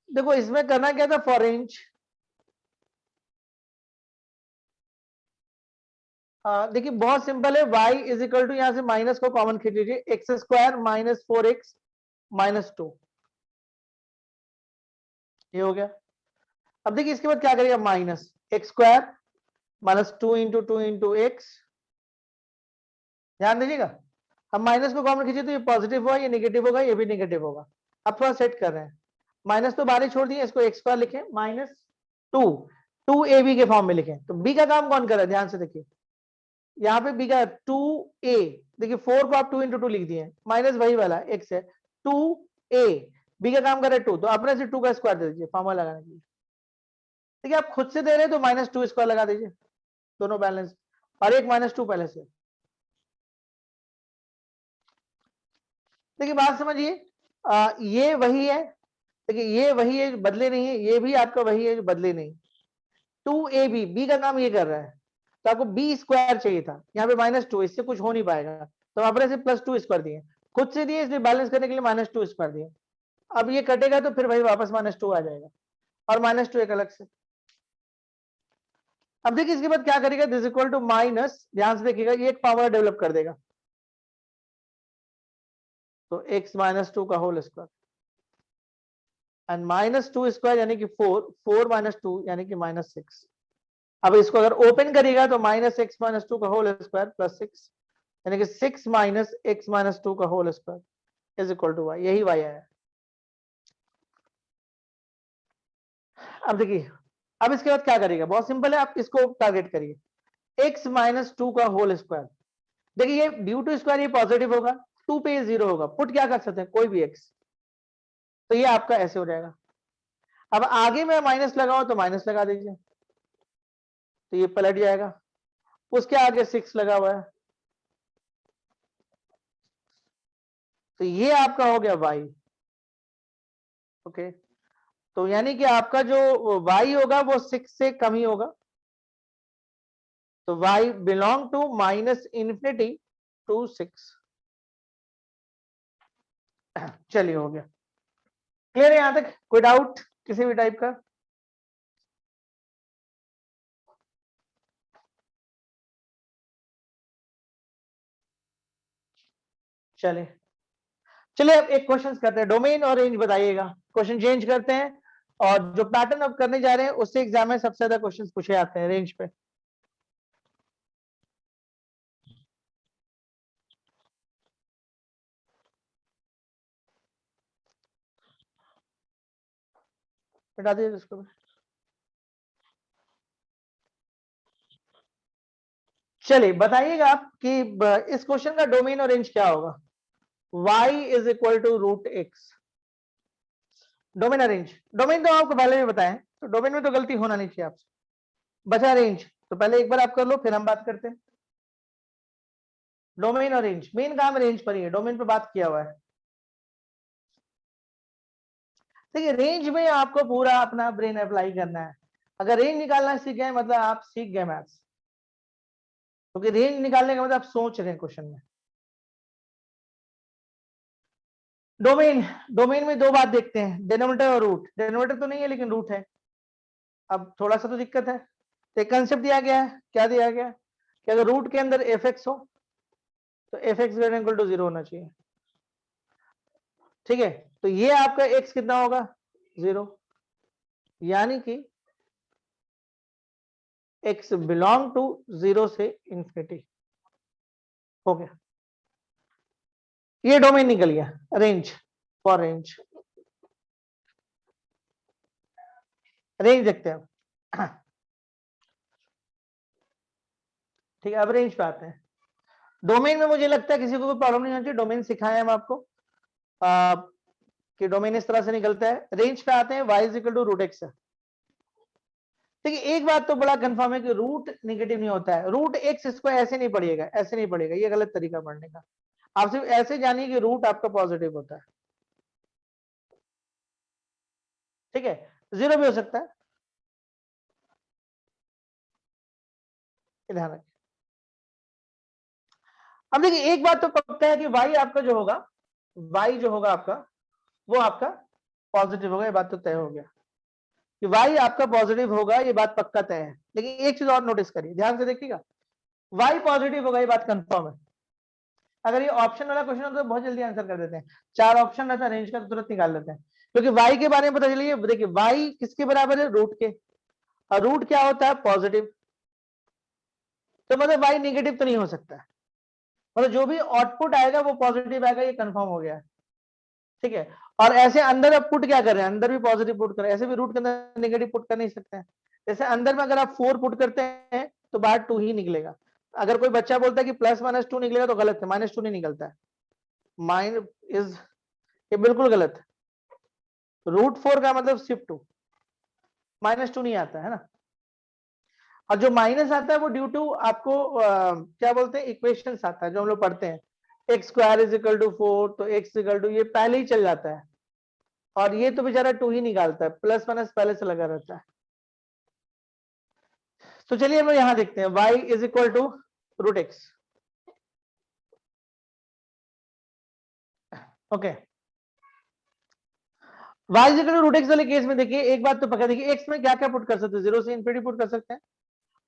देखो इसमें करना क्या था, फॉर रेंज देखिए बहुत सिंपल है, y इज इक्वल टू, यहां से माइनस को कॉमन खींच लीजिए, x square minus 4x minus 2, ये हो गया। अब देखिए इसके बाद क्या करेगा, minus x square minus 2 × 2 × x, ध्यान दीजिएगा। हम माइनस को कॉमन खींचे तो ये पॉजिटिव होगा, ये नेगेटिव होगा, ये भी नेगेटिव होगा। अब थोड़ा सेट कर रहे हैं, माइनस तो बाहर ही छोड़ दिए, इसको एक्स स्क्वायर लिखे माइनस 2 के फॉर्म में लिखें। तो बी का काम कौन कर रहा है, ध्यान से देखिए, यहाँ पे बी का 2a, देखिए 4 को आप 2 × 2 लिख दिए, माइनस वही वाला x है 2a, बी का काम कर रहा है 2, तो अपने से 2 का स्क्वायर दे दीजिए फॉर्मूला लगाने के लिए। देखिए आप खुद से दे रहे हैं तो -2 स्क्वायर लगा दीजिए, दोनों बैलेंस, और एक -2 पहले से। देखिए बात समझिए, ये वही है, देखिए ये वही है, बदले नहीं है, ये भी आपका वही है जो बदले नहीं, 2ab, बी का काम ये कर रहा है, तो आपको बी स्क्वायर चाहिए था, यहाँ पे -2, इससे कुछ हो नहीं पाएगा, तो अपने से +2 स्क्वायर दिए, खुद से दिए इसलिए बैलेंस करने के लिए -2 स्क्वायर दिए। अब ये कटेगा तो फिर वही वापस -2 आ जाएगा, और -2 एक अलग से। अब देखिए इसके बाद क्या करेगा, दिस इक्वल टू माइनस, ध्यान से देखिएगा, ये एक पावर डेवलप कर देगा, तो x -2 का होल स्क्वायर, एंड -2 स्क्वायर यानी कि 4 - 2 यानी कि -6। अब इसको अगर ओपन करिएगा तो -x - 2 का होल स्क्वायर प्लस 6, यानी कि 6 - x - 2 का whole square is equal to y, यही y है। अब देखिए, अब इसके बाद क्या करिएगा, बहुत सिंपल है, आप इसको टारगेट करिए, x - 2 का होल स्क्वायर। देखिए ये ड्यू टू स्क्वायर ये पॉजिटिव होगा, 2 पे ये 0 होगा, पुट क्या कर सकते हैं, कोई भी x, तो ये आपका ऐसे हो जाएगा। अब आगे में माइनस लगाओ तो माइनस लगा दीजिए, तो ये पलट जाएगा, उसके आगे 6 लगा हुआ है, तो ये आपका हो गया y। ओके, तो यानी कि आपका जो y होगा वो 6 से कम ही होगा, तो y बिलोंग टू -∞ टू 6। चलिए हो गया, क्लियर है यहां तक, कोई डाउट किसी भी टाइप का? चलिए चलिए, अब एक क्वेश्चन करते हैं, डोमेन और रेंज बताइएगा, क्वेश्चन चेंज करते हैं, और जो पैटर्न अब करने जा रहे हैं उससे एग्जाम में सबसे ज्यादा क्वेश्चन पूछे जाते हैं रेंज पे। बता दीजिए उसको भी। चलिए बताइएगा आप कि इस क्वेश्चन का डोमेन और रेंज क्या होगा, y is equal to √x, domain और रेंज। डोमेन तो आपको पहले भी बताया, तो डोमेन में तो गलती होना नहीं चाहिए आपसे, बचा रेंज, तो पहले एक बार आप कर लो फिर हम बात करते हैं। डोमेन और रेंज, मेन काम रेंज पर ही है, डोमेन पर बात किया हुआ है। देखिए रेंज में आपको पूरा अपना ब्रेन अप्लाई करना है, अगर रेंज निकालना सीख गए मतलब आप सीख गए मैथ्स, क्योंकि रेंज निकालने का मतलब आप सोच रहे हैं क्वेश्चन में। डोमेन, डोमेन में दो बात देखते हैं, डिनोमिनेटर और रूट, डिनोमिनेटर तो नहीं है लेकिन रूट है, अब थोड़ा सा तो दिक्कत है, तो एक कंसेप्ट दिया गया है, क्या दिया गया कि अगर रूट के अंदर एफ एक्स हो तो f x greater equal to 0 होना चाहिए, ठीक है, तो ये आपका एक्स कितना होगा, 0, यानी कि x बिलोंग टू 0 से इंफिनिटी। हो गया, ये डोमेन निकल गया। रेंज, फॉर रेंज, रेंज देखते हैं अब। ठीक है, अब रेंज पे आते हैं। डोमेन में मुझे लगता है किसी को कोई प्रॉब्लम नहीं होनी चाहिए, डोमेन सिखाए हम आपको कि डोमेन इस तरह से निकलता है। रेंज पे आते हैं, y is equal to root x है। देखिए एक बात तो बड़ा कंफर्म है कि रूट निगेटिव नहीं होता है। रूट एक्स इसको ऐसे नहीं पढ़िएगा, ऐसे नहीं पढ़ेगा, ये गलत तरीका पढ़ने का। आप सिर्फ ऐसे जानिए कि रूट आपका पॉजिटिव होता है। ठीक है, जीरो भी हो सकता है, ध्यान रखिए। अब देखिए एक बात तो पक्का है कि y आपका जो होगा, y जो होगा आपका, वो आपका पॉजिटिव होगा, ये बात तो तय हो गया कि y आपका पॉजिटिव होगा, ये बात पक्का तय है। लेकिन एक चीज और नोटिस करिए, ध्यान से देखिएगा, y पॉजिटिव होगा, ये बात कंफर्म है। अगर ये ऑप्शन वाला क्वेश्चन होता तो बहुत जल्दी आंसर कर देते हैं। 4 ऑप्शन रहता है रेंज का तो तुरंत निकाल लेते हैं, क्योंकि y के बारे में पता चलिए। देखिए y किसके बराबर है, रूट के, और रूट क्या होता है, पॉजिटिव। तो मतलब y निगेटिव तो नहीं हो सकता है, मतलब जो भी आउटपुट आएगा वो पॉजिटिव आएगा, ये कंफर्म हो गया है। ठीक है, और ऐसे अंदर आप पुट क्या कर रहे हैं, अंदर भी पॉजिटिव पुट कर रहे हैं, ऐसे भी रूट के अंदर नेगेटिव पुट कर नहीं सकते हैं। जैसे अंदर में अगर आप 4 पुट करते हैं तो बाहर 2 ही निकलेगा। अगर कोई बच्चा बोलता है कि प्लस माइनस 2 निकलेगा तो गलत है, -2 नहीं निकलता है, माइन इज, ये बिल्कुल गलत है। रूट 4 का मतलब सिर्फ 2, -2 नहीं आता है ना। और जो माइनस आता है वो ड्यू टू आपको क्या बोलते हैं, इक्वेशंस आता है जो हम लोग पढ़ते हैं, x square is equal to 4, तो एक्स इक्वल टू, ये पहले ही चल जाता है। और ये तो बेचारा 2 ही निकालता है, प्लस माइनस पहले से लगा रहता है। तो चलिए हम यहां देखते हैं, y is equal to root x. Okay, y is equal to root x वाले केस में देखिए एक बात तो पक्का, देखिए x में क्या क्या पुट कर सकते हैं, 0 से इंफिनिटी पुट कर सकते हैं।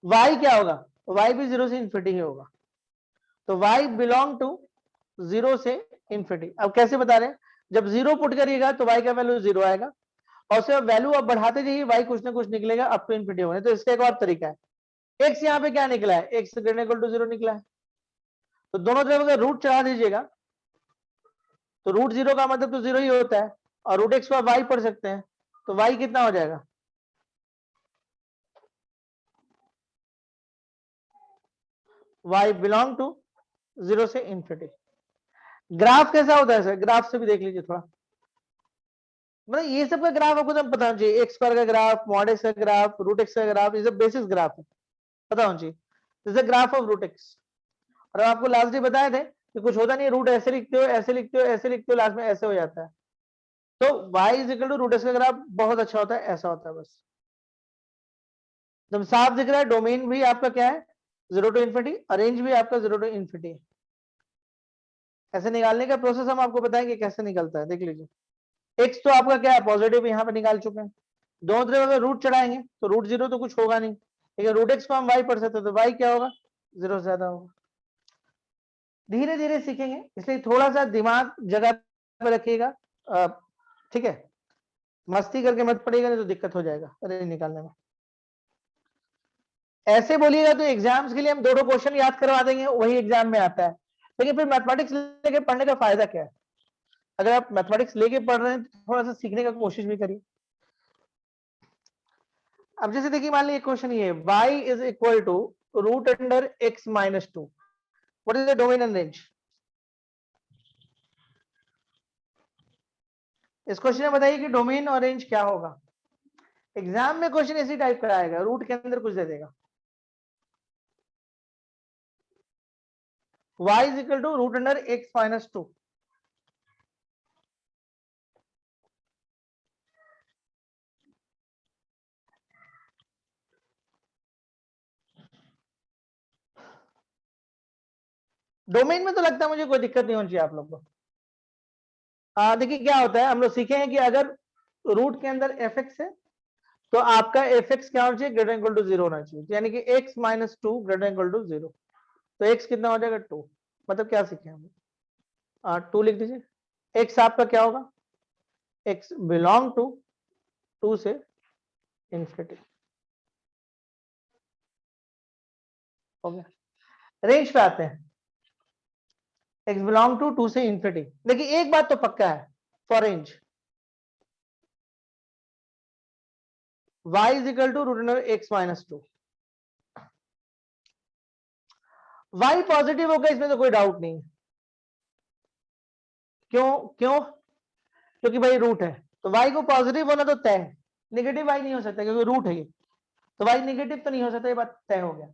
y क्या होगा, y भी 0 से इंफिनिटी ही होगा। तो y बिलोंग टू 0 से इंफिनिटी। अब कैसे बता रहे हैं, जब 0 पुट करिएगा तो y का वैल्यू 0 आएगा, और उससे वैल्यू अब बढ़ाते जाइए, y कुछ ना कुछ निकलेगा अप टू इंफिनिटी होने। तो इसका एक और तरीका है, x यहाँ पे क्या निकला है, x ग्रेटर इक्वल टू 0 निकला है, तो दोनों तरफ अगर रूट चढ़ा दीजिएगा तो रूट 0 का मतलब तो 0 ही होता है, और रूट एक्स को आप y पढ़ सकते हैं, तो y कितना हो जाएगा, y बिलोंग टू 0 से इंफिनिटी। ग्राफ कैसा होता है सर, ग्राफ से भी देख लीजिए थोड़ा, मतलब ये सब का ग्राफ आपको तो पता होना चाहिए, एक्स स्क्वायर का ग्राफ, मॉड एक्स का ग्राफ, रूट एक्स का ग्राफ, ये सब बेसिस ग्राफ है, पता होना चाहिए। This is graph of root x. और आपको लास्ट डे बताए थे कि कुछ होता नहीं, रूट ऐसे लिखते हो, ऐसे लिखते हो, ऐसे लिखते हो, लास्ट में ऐसे हो जाता है। तो y is equal to root x का ग्राफ बहुत अच्छा होता है, ऐसा होता है बस, एकदम साफ दिख रहा है। डोमेन भी आपका क्या है, 0 टू इंफिनिटी, और रेंज भी आपका 0 टू इंफिनिटी। ऐसे निकालने का प्रोसेस हम आपको बताएंगे कैसे निकलता है, देख लीजिए। एक्स तो आपका क्या है, पॉजिटिव, यहाँ पे निकाल चुके हैं। दोनों तरफ अगर रूट चढ़ाएंगे तो रूट 0 तो कुछ होगा नहीं, लेकिन रूट एक्स को हम y पढ़ सकते हैं, तो y क्या होगा, 0 से ज्यादा होगा। धीरे धीरे सीखेंगे, इसलिए थोड़ा सा दिमाग जगह पे रखिएगा। ठीक है, मस्ती करके मत पड़ेगा, नहीं तो दिक्कत हो जाएगा अरे निकालने में। ऐसे बोलिएगा तो एग्जाम्स के लिए हम 2 क्वेश्चन याद करवा देंगे, वही एग्जाम में आता है, लेकिन फिर मैथमेटिक्स लेके पढ़ने का फायदा क्या है। अगर आप मैथमेटिक्स लेके पढ़ रहे हैं तो थोड़ा सा सीखने का कोशिश भी करिए। अब जैसे देखिए मान लीजिए क्वेश्चन ये, y is equal to root under x minus 2, what is the domain and range. इस क्वेश्चन में बताइए कि डोमेन और रेंज क्या होगा। एग्जाम में क्वेश्चन इसी टाइप का आएगा, रूट के अंदर कुछ दे देगा। y is equal to root under x minus 2। Domain में तो लगता है मुझे कोई दिक्कत नहीं होनी चाहिए आप लोग को। देखिए क्या होता है, हम लोग सीखे हैं कि अगर रूट के अंदर एफ एक्स है तो आपका एफ एक्स क्या होना चाहिए, ग्रेटर इक्वल टू 0 होना चाहिए, यानी कि x minus 2 greater equal to 0। तो x कितना हो जाएगा, 2। मतलब क्या सीखे हम, 2 लिख दीजिए। x आपका क्या होगा, x बिलोंग टू 2 से इंफिनिटी। हो गया। रेंज पे आते हैं, x बिलोंग टू 2 से इंफिनिटी। देखिए एक बात तो पक्का है for range, y is equal to root under x minus 2। y positive होगा इसमें तो कोई डाउट नहीं है। क्यों क्यों? क्योंकि भाई रूट है, तो y को पॉजिटिव होना तो तय है, नेगेटिव y नहीं हो सकता क्योंकि रूट है ये, तो y नेगेटिव तो नहीं हो सकता, ये बात तय हो गया।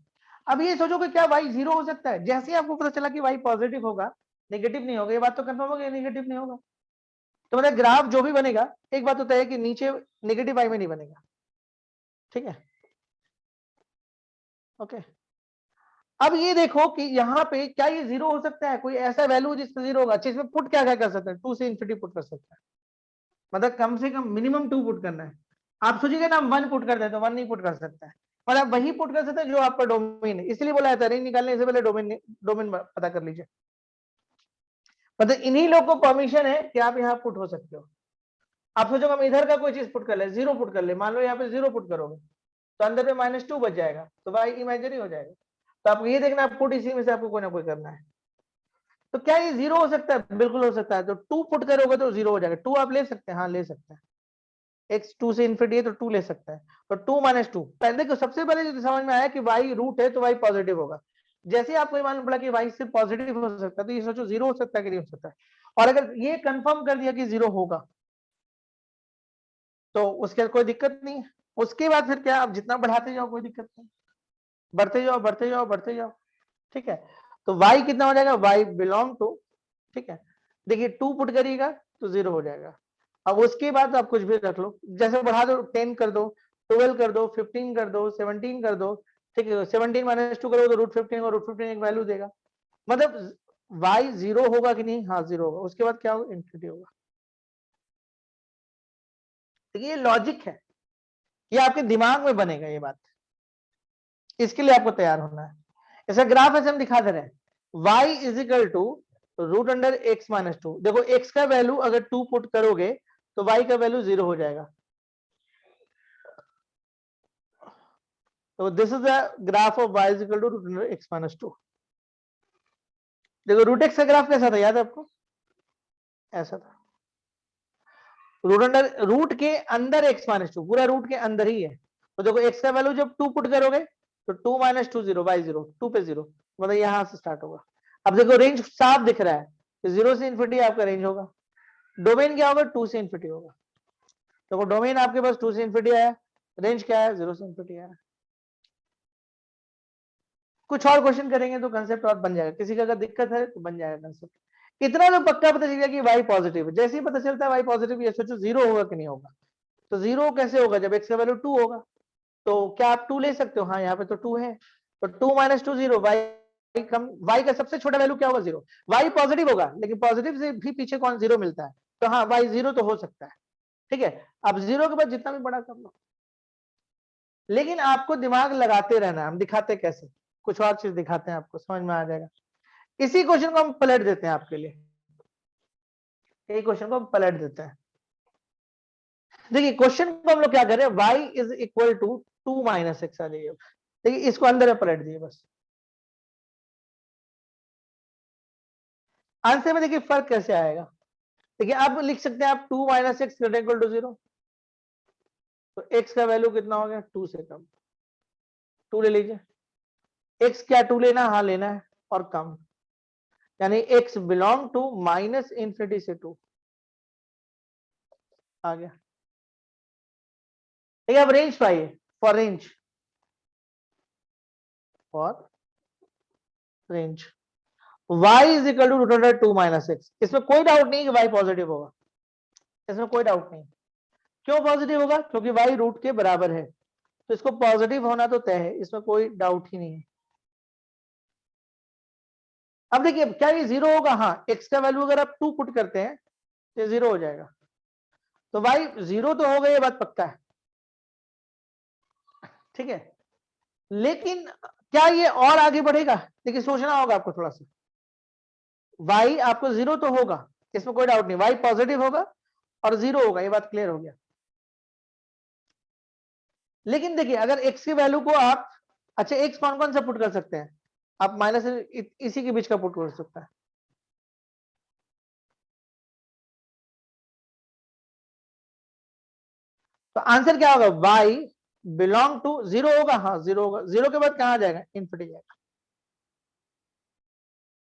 अब ये सोचो कि क्या y जीरो हो सकता है? जैसे ही आपको पता चला कि y पॉजिटिव होगा, नेगेटिव नहीं होगा, ये बात तो कंफर्म हो गई नेगेटिव नहीं होगा। तो मतलब ग्राफ जो भी बनेगा, एक बात तो तय है कि नीचे नेगेटिव y में नहीं बनेगा। ठीक है, ओके। अब ये देखो कि यहाँ पे क्या ये जीरो हो सकता है? कोई ऐसा वैल्यू जिसमें जीरो होगा? अच्छा इसमें पुट क्या क्या कर सकते हैं? 2 से इंफिनिटी पुट कर सकते हैं, मतलब कम से कम मिनिमम 2 पुट करना है। आप सोचिएगा ना हम 1 पुट कर दें तो 1 नहीं पुट कर सकता है, और आप वही पुट कर सकते हैं जो आपका डोमेन है। इसलिए बोला था रेंज निकालने से पहले डोमेन डोमेन पता कर लीजिए। मतलब इन्हीं लोग को परमिशन है कि आप यहाँ पुट हो सकते हो। आप सोचो हम इधर का कोई चीज पुट कर ले, जीरो पुट कर ले, मान लो यहाँ पे जीरो पुट करोगे तो अंदर पे -2 बच जाएगा, तो भाई इमेजिनरी हो जाएगा। तो आपको ये देखना है पुट इसी में से आपको कोई ना कोई करना है। तो क्या ये जीरो हो सकता है? बिल्कुल हो सकता है। तो 2 पुट करोगे तो जीरो हो जाएगा। 2 आप ले सकते हैं, हाँ ले सकते हैं। x 2 से इन्फिनिटी है तो 2 ले सकता है, तो 2 - 2। पहले देखो सबसे पहले जो समझ में आया कि y रूट है तो y पॉजिटिव होगा। जैसे ही आपको ये मालूम पड़ा कि y सिर्फ पॉजिटिव हो सकता है, तो ये सोचो जीरो हो सकता है कि नहीं हो सकता है। और अगर ये कंफर्म कर दिया कि जीरो होगा तो उसके बाद कोई दिक्कत नहीं है। उसके बाद फिर क्या, आप जितना बढ़ाते जाओ कोई दिक्कत नहीं, बढ़ते जाओ बढ़ते जाओ बढ़ते जाओ। ठीक है, तो y कितना हो जाएगा? y बिलोंग टू, ठीक है, देखिए 2 पुट करिएगा तो जीरो हो जाएगा। अब उसके बाद आप कुछ भी रख लो, जैसे बढ़ा दो, 10 कर दो, 12 कर दो, 15 कर दो, 17 कर दो। ठीक है, 17 - 2 करोगे तो √15 और √15 एक वैल्यू देगा। मतलब y जीरो होगा कि नहीं? हाँ जीरो होगा। उसके बाद क्या होगा? इंफिनिटी होगा। तो ये लॉजिक है, ये आपके दिमाग में बनेगा ये बात, इसके लिए आपको तैयार होना है। ऐसा ग्राफ ऐसे हम दिखा दे रहे हैं, y is equal to root under x minus 2। देखो x का वैल्यू अगर 2 पुट करोगे तो y का वैल्यू जीरो हो जाएगा। तो this is the graph of y is equal to root under x minus 2। देखो रूट x का ग्राफ कैसा था, याद है आपको? ऐसा था, रूट अंडर, रूट के अंदर x माइनस 2, पूरा रूट के अंदर ही है। तो देखो x का वैल्यू जब 2 पुट करोगे तो 2 - 2 0, y 0, 2 पे 0, मतलब यहां से स्टार्ट होगा। अब देखो रेंज साफ दिख रहा है, 0 से इन्फिनिटी आपका रेंज होगा। डोमेन क्या होगा? 2 से इन्फिनिटी होगा। देखो डोमेन आपके पास 2 से इन्फिनिटी आया, रेंज क्या है? 0 से इन्फिनिटी आया। कुछ और क्वेश्चन करेंगे तो कंसेप्ट और बन जाएगा, किसी का अगर दिक्कत है तो बन जाएगा कंसेप्ट। इतना तो पक्का पता चल गया कि y पॉजिटिव है। जैसे ही पता चलता है y पॉजिटिव, ये सोचो जीरो होगा कि नहीं होगा? तो जीरो कैसे होगा? जब x का वैल्यू 2 होगा। तो क्या आप 2 ले सकते हो? हाँ यहाँ पे तो 2 है, तो 2 - 2 0, y कम, y का सबसे छोटा वैल्यू क्या होगा? 0। y पॉजिटिव होगा, लेकिन पॉजिटिव से भी पीछे कौन? 0 मिलता है, तो हाँ y 0 तो हो सकता है। ठीक है, अब 0 के बाद जितना भी बड़ा कर लो, लेकिन आपको दिमाग लगाते रहना है। हम दिखाते कैसे, कुछ और चीज दिखाते हैं, आपको समझ में आ जाएगा। इसी क्वेश्चन को हम पलट देते हैं आपके लिए, यही क्वेश्चन को हम पलट देते हैं। देखिए क्वेश्चन को हम लोग क्या कर रहे हैं, y is equal to 2 - x आ जाइए। देखिए इसको अंदर में पलट दिए बस। आंसर में देखिए फर्क कैसे आएगा। देखिए आप लिख सकते हैं आप 2 - x इक्वल टू 0, तो x का वैल्यू कितना हो गया? 2 से कम, 2 ले लीजिए। x क्या 2 लेना? हाँ लेना है, और कम, यानी x belong to minus infinity से 2 आ गया। ठीक है, अब रेंज पाइए, for range, for range y is equal to root under 2 - x। इसमें कोई डाउट नहीं कि y पॉजिटिव होगा, इसमें कोई डाउट नहीं। क्यों पॉजिटिव होगा? क्योंकि y रूट के बराबर है, तो इसको पॉजिटिव होना तो तय है, इसमें कोई डाउट ही नहीं है। अब देखिए क्या ये जीरो होगा? हाँ, x का वैल्यू अगर आप 2 पुट करते हैं तो जीरो हो जाएगा, तो y जीरो तो होगा, ये बात पक्का है। ठीक है, लेकिन क्या ये और आगे बढ़ेगा? देखिए सोचना होगा आपको थोड़ा सा। y आपको जीरो तो होगा, इसमें कोई डाउट नहीं, y पॉजिटिव होगा और जीरो होगा, ये बात क्लियर हो गया। लेकिन देखिए अगर x की वैल्यू को आप, अच्छा x कौन कौन सा पुट कर सकते हैं? आप माइनस इसी के बीच का पुट कर सकता है। तो आंसर क्या होगा, y बिलोंग टू 0 होगा, हाँ 0 होगा। 0 के बाद कहां जाएगा, इन्फिनिटी जाएगा।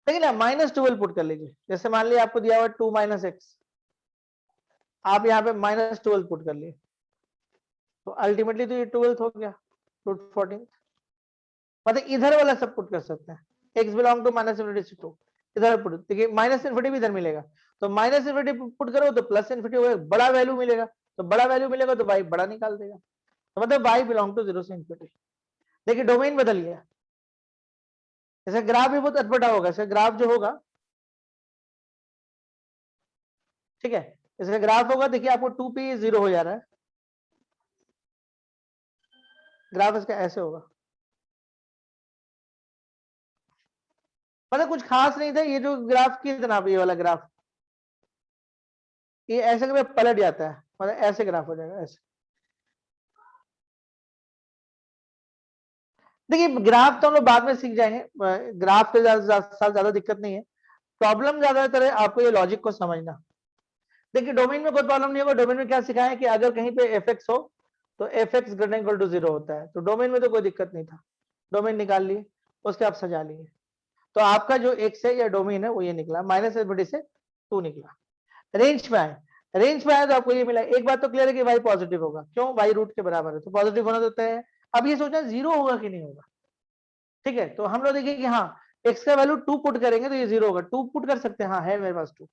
ठीक है ना, -12 पुट कर लीजिए। जैसे मान लिया आपको दिया हुआ 2 - x, आप यहाँ पे -12 पुट कर लिए, तो अल्टीमेटली तो ये 12 हो गया, √14। मतलब इधर वाला सब पुट कर सकते हैं, x बिलोंग टू -∞ से 2, इधर पुट। देखिए -∞ भी इधर मिलेगा, तो -∞ पुट करो तो +∞ होगा, बड़ा वैल्यू मिलेगा, तो बड़ा वैल्यू मिलेगा तो y बड़ा निकाल देगा। तो मतलब y बिलोंग टू 0 से ∞। देखिए डोमेन बदल गया। जैसे ग्राफ भी बहुत अटपटा होगा, जैसे ग्राफ जो होगा, ठीक है, जैसे ग्राफ होगा, देखिए आपको 2p 0 हो जा रहा है, ग्राफ इसका ऐसे होगा। मतलब कुछ खास नहीं था, ये जो ग्राफ की जनाब, ये वाला ग्राफ, ये ऐसे कभी पलट जाता है, मतलब ऐसे ग्राफ हो जाएगा ऐसे। देखिए ग्राफ तो हम लोग बाद में सीख जाएंगे, ग्राफ के साथ ज्यादा दिक्कत नहीं है। प्रॉब्लम ज्यादातर है आपको ये लॉजिक को समझना। देखिए डोमेन में कोई प्रॉब्लम नहीं होगा। डोमेन में क्या सिखाया है कि अगर कहीं पे एफ एक्स हो तो f x greater equal to 0 होता है, तो डोमेन में तो कोई दिक्कत नहीं था। डोमेन निकाल लिए, उसके आप सजा लिए, तो आपका जो एक्स है या डोमेन है वो ये निकला, -∞ से 2 निकला। रेंज में आए, रेंज में आए तो आपको ये मिला। एक बात तो क्लियर है कि y पॉजिटिव होगा, क्यों, y रूट के बराबर है, तो पॉजिटिव होना देता है। अब ये सोचना 0 होगा कि नहीं होगा। ठीक है, तो हम लोग देखिए कि हाँ, x का वैल्यू 2 पुट करेंगे तो ये 0 होगा। 2 पुट कर सकते हैं, हाँ है मेरे पास 2,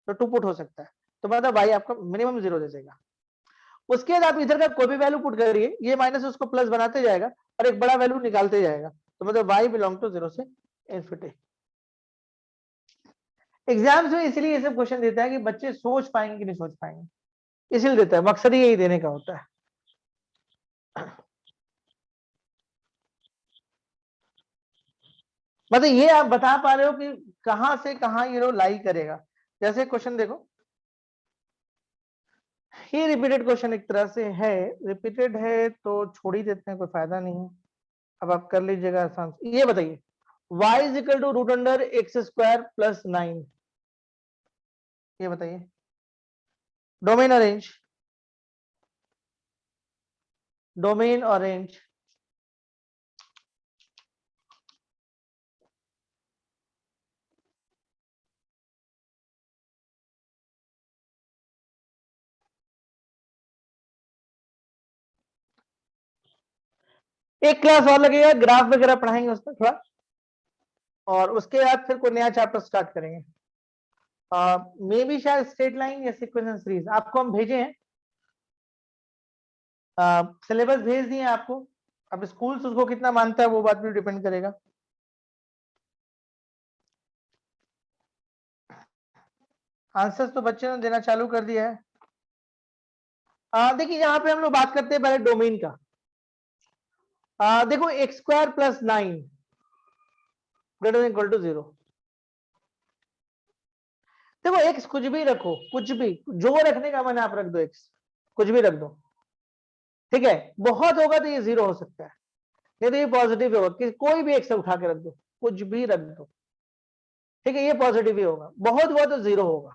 तो 2 पुट हो सकता है, तो मतलब y आपका मिनिमम 0 दे देगा। उसके बाद आप इधर का कोई भी वैल्यू पुट करिए, ये माइनस उसको प्लस बनाते जाएगा और एक बड़ा वैल्यू निकालते जाएगा, तो मतलब y बिलोंग टू 0 से ∞। एग्जाम्स में इसलिए ये सब क्वेश्चन देता है कि बच्चे सोच पाएंगे कि नहीं सोच पाएंगे, इसलिए देता है, मकसद ही यही देने का होता है। मतलब ये आप बता पा रहे हो कि कहां से कहां ये लो लाई करेगा। जैसे क्वेश्चन देखो, ये रिपीटेड क्वेश्चन एक तरह से है, रिपीटेड है तो छोड़ ही देते हैं, कोई फायदा नहीं है। अब आप कर लीजिएगा आसान से। ये बताइए y is equal to √x² + 9, ये बताइए डोमेन और रेंज, डोमेन और रेंज। एक क्लास और लगेगा, ग्राफ वगैरह पढ़ाएंगे उसमें थोड़ा, और उसके बाद फिर कोई नया चैप्टर स्टार्ट करेंगे। मे भी शायद स्ट्रेट लाइन या सीक्वेंस सीरीज आपको हम भेजे हैं, सिलेबस भेज दिए आपको। अब स्कूल उसको कितना मानता है वो बात भी डिपेंड करेगा। आंसर्स तो बच्चे ने देना चालू कर दिया है। देखिए यहाँ पे हम लोग बात करते हैं पहले डोमेन का। देखो x² + 9 greater than equal to 0। देखो x कुछ भी रखो, कुछ भी, जो रखने का मन है आप रख दो, x कुछ भी रख दो, ठीक है। बहुत होगा तो ये 0 हो सकता है, नहीं तो ये पॉजिटिव होगा कि कोई भी x उठा के रख दो, कुछ भी रख दो, ठीक है, ये पॉजिटिव ही होगा। बहुत हुआ तो 0 होगा,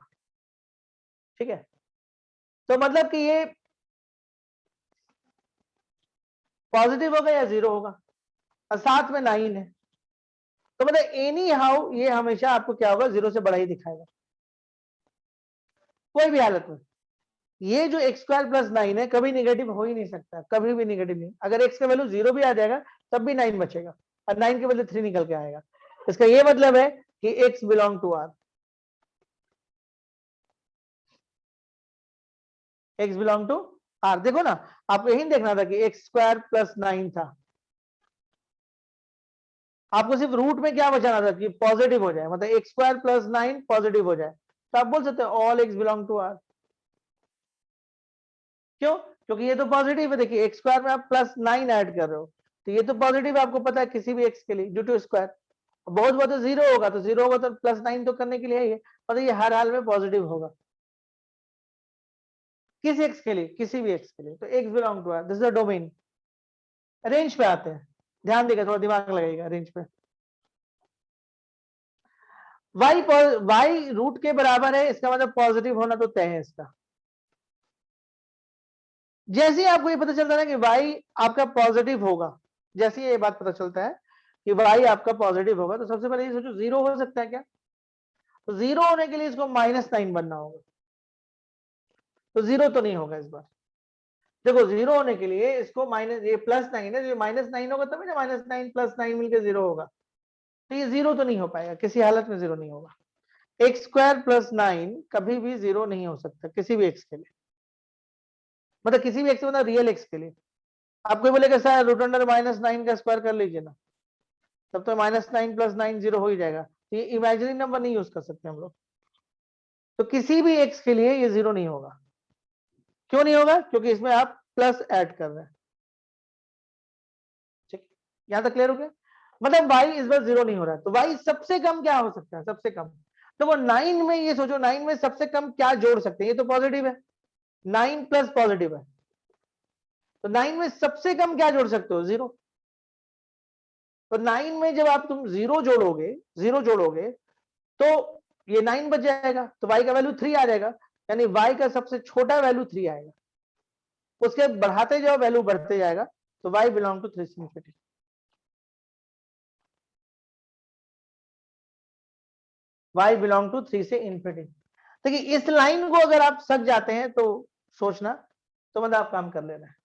ठीक है। तो मतलब कि ये पॉजिटिव होगा या 0 होगा, और साथ में 9 है, तो मतलब एनी हाउ ये हमेशा आपको क्या होगा, 0 से बड़ा ही दिखाएगा कोई भी हालत में। ये जो x² + 9 है कभी निगेटिव हो ही नहीं सकता, कभी भी निगेटिव नहीं। अगर x का वैल्यू 0 भी आ जाएगा तब भी 9 बचेगा, और 9 के बदले 3 निकल के आएगा। इसका ये मतलब है कि x belong to r, x belong to r। देखो ना, आपको यही देखना था कि x² + 9 था, आपको सिर्फ रूट में क्या बचाना था कि पॉजिटिव हो जाए, मतलब x² + 9 पॉजिटिव हो जाए, तो आप बोल सकते हो all x belong to r। क्यों, क्योंकि ये तो पॉजिटिव है। देखिए x² में आप +9 ऐड कर रहे हो, तो ये तो पॉजिटिव आपको पता है किसी भी x के लिए, ड्यू टू स्क्वायर। बहुत बहुत तो 0 होगा, तो 0 होगा तो +9 तो करने के लिए है ये, मतलब ये हर हाल में पॉजिटिव होगा किस x के लिए, किसी भी x के लिए। तो x belong to r, this is the domain. Range पे आते हैं, ध्यान देगा, थोड़ा दिमाग लगेगा रेंज पे। y रूट के बराबर है, इसका मतलब पॉजिटिव होना तो तय है इसका। जैसे ही आपको ये पता चलता है ना कि y आपका पॉजिटिव होगा, जैसे ये बात पता चलता है कि y आपका पॉजिटिव होगा, तो सबसे पहले ये सोचो जीरो हो सकता है क्या? तो जीरो होने के लिए इसको -9 बनना होगा, तो जीरो तो नहीं होगा इस बार। देखो जीरो होने के लिए इसको माइनस, ये +9 है, -9 होगा तभी ना -9 +9 मिलकर जीरो होगा, तो ये जीरो तो नहीं हो पाएगा, किसी हालत में जीरो नहीं होगा। x² + 9 कभी भी जीरो नहीं हो सकता किसी भी x के लिए, मतलब किसी भी x मतलब रियल x के लिए। आपको बोलेगा सर √9 का स्क्वायर कर लीजिए ना, तब तो -9 + 9 जीरो हो ही जाएगा, ये इमेजिनरी नंबर नहीं यूज कर सकते हम लोग। तो किसी भी x के लिए ये जीरो नहीं होगा। क्यों नहीं होगा? क्योंकि इसमें आप प्लस ऐड कर रहे हैं। ठीक, यहां तक क्लियर हो गया? मतलब y इस बार जीरो नहीं हो रहा है, तो y सबसे कम क्या हो सकता है? सबसे कम तो वो 9 में, ये सोचो 9 में सबसे कम क्या जोड़ सकते हैं? ये तो पॉजिटिव है, 9 प्लस पॉजिटिव है, तो 9 में सबसे कम क्या जोड़ सकते हो? जीरो। तो 9 में जब आप तुम जीरो जोड़ोगे तो ये 9 बच जाएगा, तो y का वैल्यू 3 आ जाएगा, यानी y का सबसे छोटा वैल्यू 3 आएगा। उसके बढ़ाते जाओ वैल्यू बढ़ते जाएगा, तो y बिलोंग टू 3 से इंफिनिटी। y बिलोंग टू 3 से इंफिनिटी। देखिए इस लाइन को अगर आप सक जाते हैं तो सोचना, तो मतलब आप काम कर लेना है।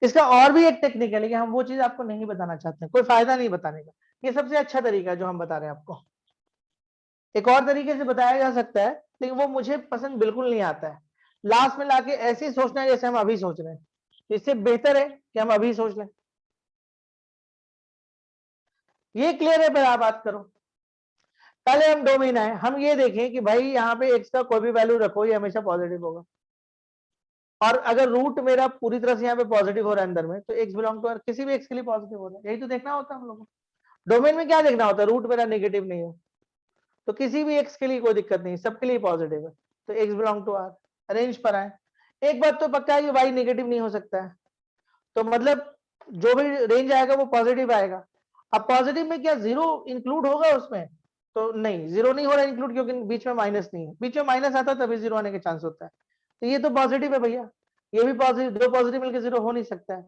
इसका और भी एक टेक्निक है, लेकिन हम वो चीज आपको नहीं बताना चाहते हैं, कोई फायदा नहीं बताने का। ये सबसे अच्छा तरीका है जो हम बता रहे हैं आपको। एक और तरीके से बताया जा सकता है, लेकिन वो मुझे पसंद बिल्कुल नहीं आता है। लास्ट में लाके ऐसे ही सोचना है जैसे हम अभी सोच रहे हैं, इससे बेहतर है कि हम अभी सोच लें। ये क्लियर है? पर आप बात करो, पहले हम डोमेन आए, हम ये देखें कि भाई यहाँ पे x का कोई भी वैल्यू रखो, ये हमेशा पॉजिटिव होगा। और अगर रूट मेरा पूरी तरह से यहाँ पे पॉजिटिव हो रहा है अंदर में, तो x बिलोंग टू किसी भी x के लिए पॉजिटिव हो रहा है, यही तो देखना होता है हम लोगों को। डोमेन में क्या देखना होता है? रूट मेरा नेगेटिव नहीं है, तो किसी भी x के लिए कोई दिक्कत नहीं, सबके लिए पॉजिटिव है, तो x belong to R। Range पर आए, एक बात तो पक्का है कि y नेगेटिव नहीं हो सकता है, तो मतलब जो भी रेंज आएगा वो पॉजिटिव आएगा। अब पॉजिटिव में क्या जीरो इंक्लूड होगा उसमें? तो नहीं, जीरो नहीं हो रहा इंक्लूड, क्योंकि बीच में माइनस नहीं है, बीच में माइनस आता है तभी जीरो आने के चांस होता है। तो ये तो पॉजिटिव है भैया, ये भी पॉजिटिव, दो पॉजिटिव मिलकर जीरो हो नहीं सकता है,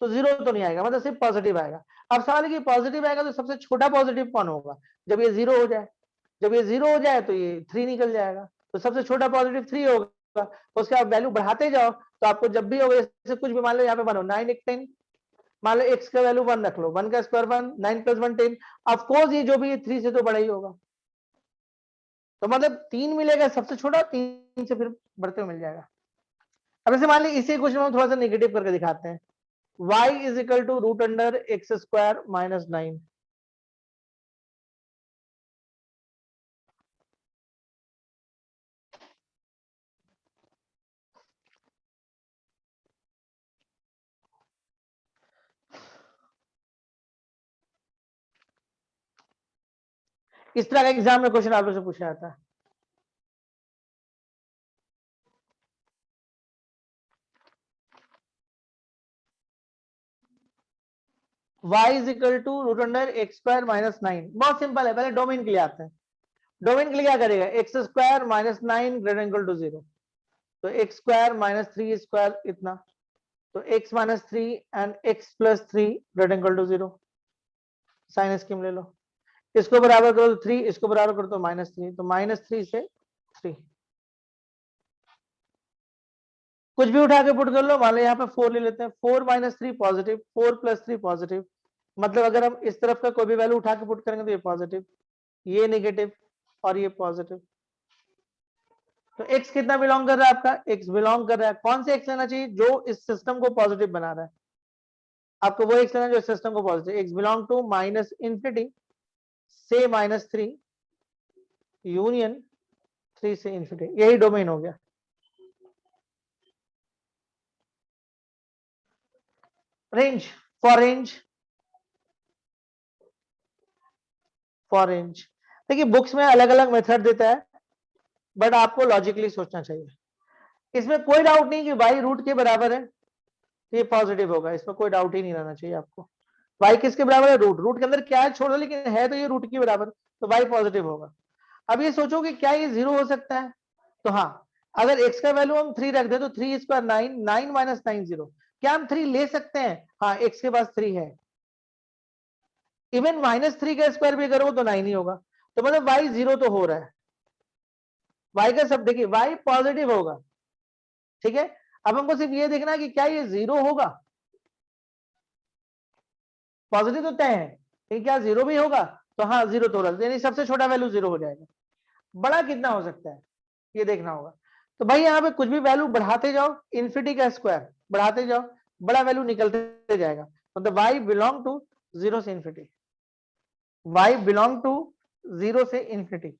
तो जीरो तो नहीं आएगा, मतलब सिर्फ पॉजिटिव आएगा। अब सवाल है कि पॉजिटिव आएगा तो सबसे छोटा पॉजिटिव कौन होगा? जब ये जीरो हो जाए, जब ये जीरो हो जाए तो ये 3 निकल जाएगा, तो सबसे छोटा पॉजिटिव 3 होगा। तो उसके आप वैल्यू बढ़ाते जाओ, तो आपको जब भी होगा, जैसे कुछ भी मान लो यहाँ पे बनो 9 1 10, मान लो x का वैल्यू 1 रख लो, 1 का स्क्वायर 1, 9 + 1 10। ऑफ कोर्स ये जो भी 3 से तो बड़ा ही होगा, तो मतलब 3 मिलेगा सबसे छोटा, 3 से फिर बढ़ते हुए मिल जाएगा। अब ऐसे मान ली इसी क्वेश्चन में थोड़ा सा नेगेटिव करके दिखाते हैं, y = √x² - 9। इस तरह का एग्जाम में क्वेश्चन आप लोग से पूछा जाता है। y = √x² - 9, बहुत सिंपल है। पहले डोमेन के लिए आते हैं। डोमेन के लिए क्या करेगा? x² - 9 > 0, तो x² - 3² इतना, तो x - 3 and x + 3 > 0, sign scheme ले लो, इसको बराबर करो तो 3, इसको बराबर करो तो -3, तो -3 से 3, कुछ भी उठा के पुट कर लो। मान लो यहाँ पे 4 ले लेते हैं, 4 - 3 पॉजिटिव, 4 + 3 पॉजिटिव, मतलब अगर हम इस तरफ का कोई भी वैल्यू उठा के पुट करेंगे तो ये पॉजिटिव, ये नेगेटिव और ये पॉजिटिव। तो x कितना बिलोंग कर रहा है आपका? x बिलोंग कर रहा है, कौन से x लेना चाहिए? जो इस सिस्टम को पॉजिटिव बना रहा है, आपको वो x लेना जो सिस्टम को पॉजिटिव। x बिलोंग टू -∞ से -3 यूनियन 3 से इंफिनिटी, यही डोमेन हो गया। Range, for range, for range देखिए बुक्स में अलग अलग मेथड देता है, बट आपको लॉजिकली सोचना चाहिए। इसमें कोई डाउट नहीं कि y रूट के बराबर है, तो ये पॉजिटिव होगा, इसमें कोई डाउट ही नहीं रहना चाहिए आपको। y किसके बराबर है? रूट। रूट के अंदर क्या है छोड़ दो, लेकिन है तो ये रूट के बराबर, तो y पॉजिटिव होगा। अब ये सोचो कि क्या ये 0 हो सकता है, तो हाँ, अगर x का वैल्यू हम 3 रख दे तो 3 स्क्वायर 9, 9 माइनस 9 0। क्या हम 3 ले सकते हैं? हाँ, x के पास 3 है। इवन -3 का स्क्वायर भी करो तो 9 ही होगा, तो मतलब y 0 तो हो रहा है। y का सब देखिए, y पॉजिटिव होगा, ठीक है। अब हमको सिर्फ ये देखना है कि क्या ये 0 होगा, पॉजिटिव तो तय है, लेकिन क्या 0 भी होगा, तो हाँ 0 तो होगा, यानी सबसे छोटा वैल्यू 0 हो जाएगा। बड़ा कितना हो सकता है ये देखना होगा। तो भाई यहाँ पे कुछ भी वैल्यू बढ़ाते जाओ, इन्फिनिटी का स्क्वायर बढ़ाते जाओ, बड़ा वैल्यू निकलते जाएगा, मतलब y बिलोंग टू 0 से इन्फिनिटी, y बिलोंग टू 0 से इन्फिनिटी।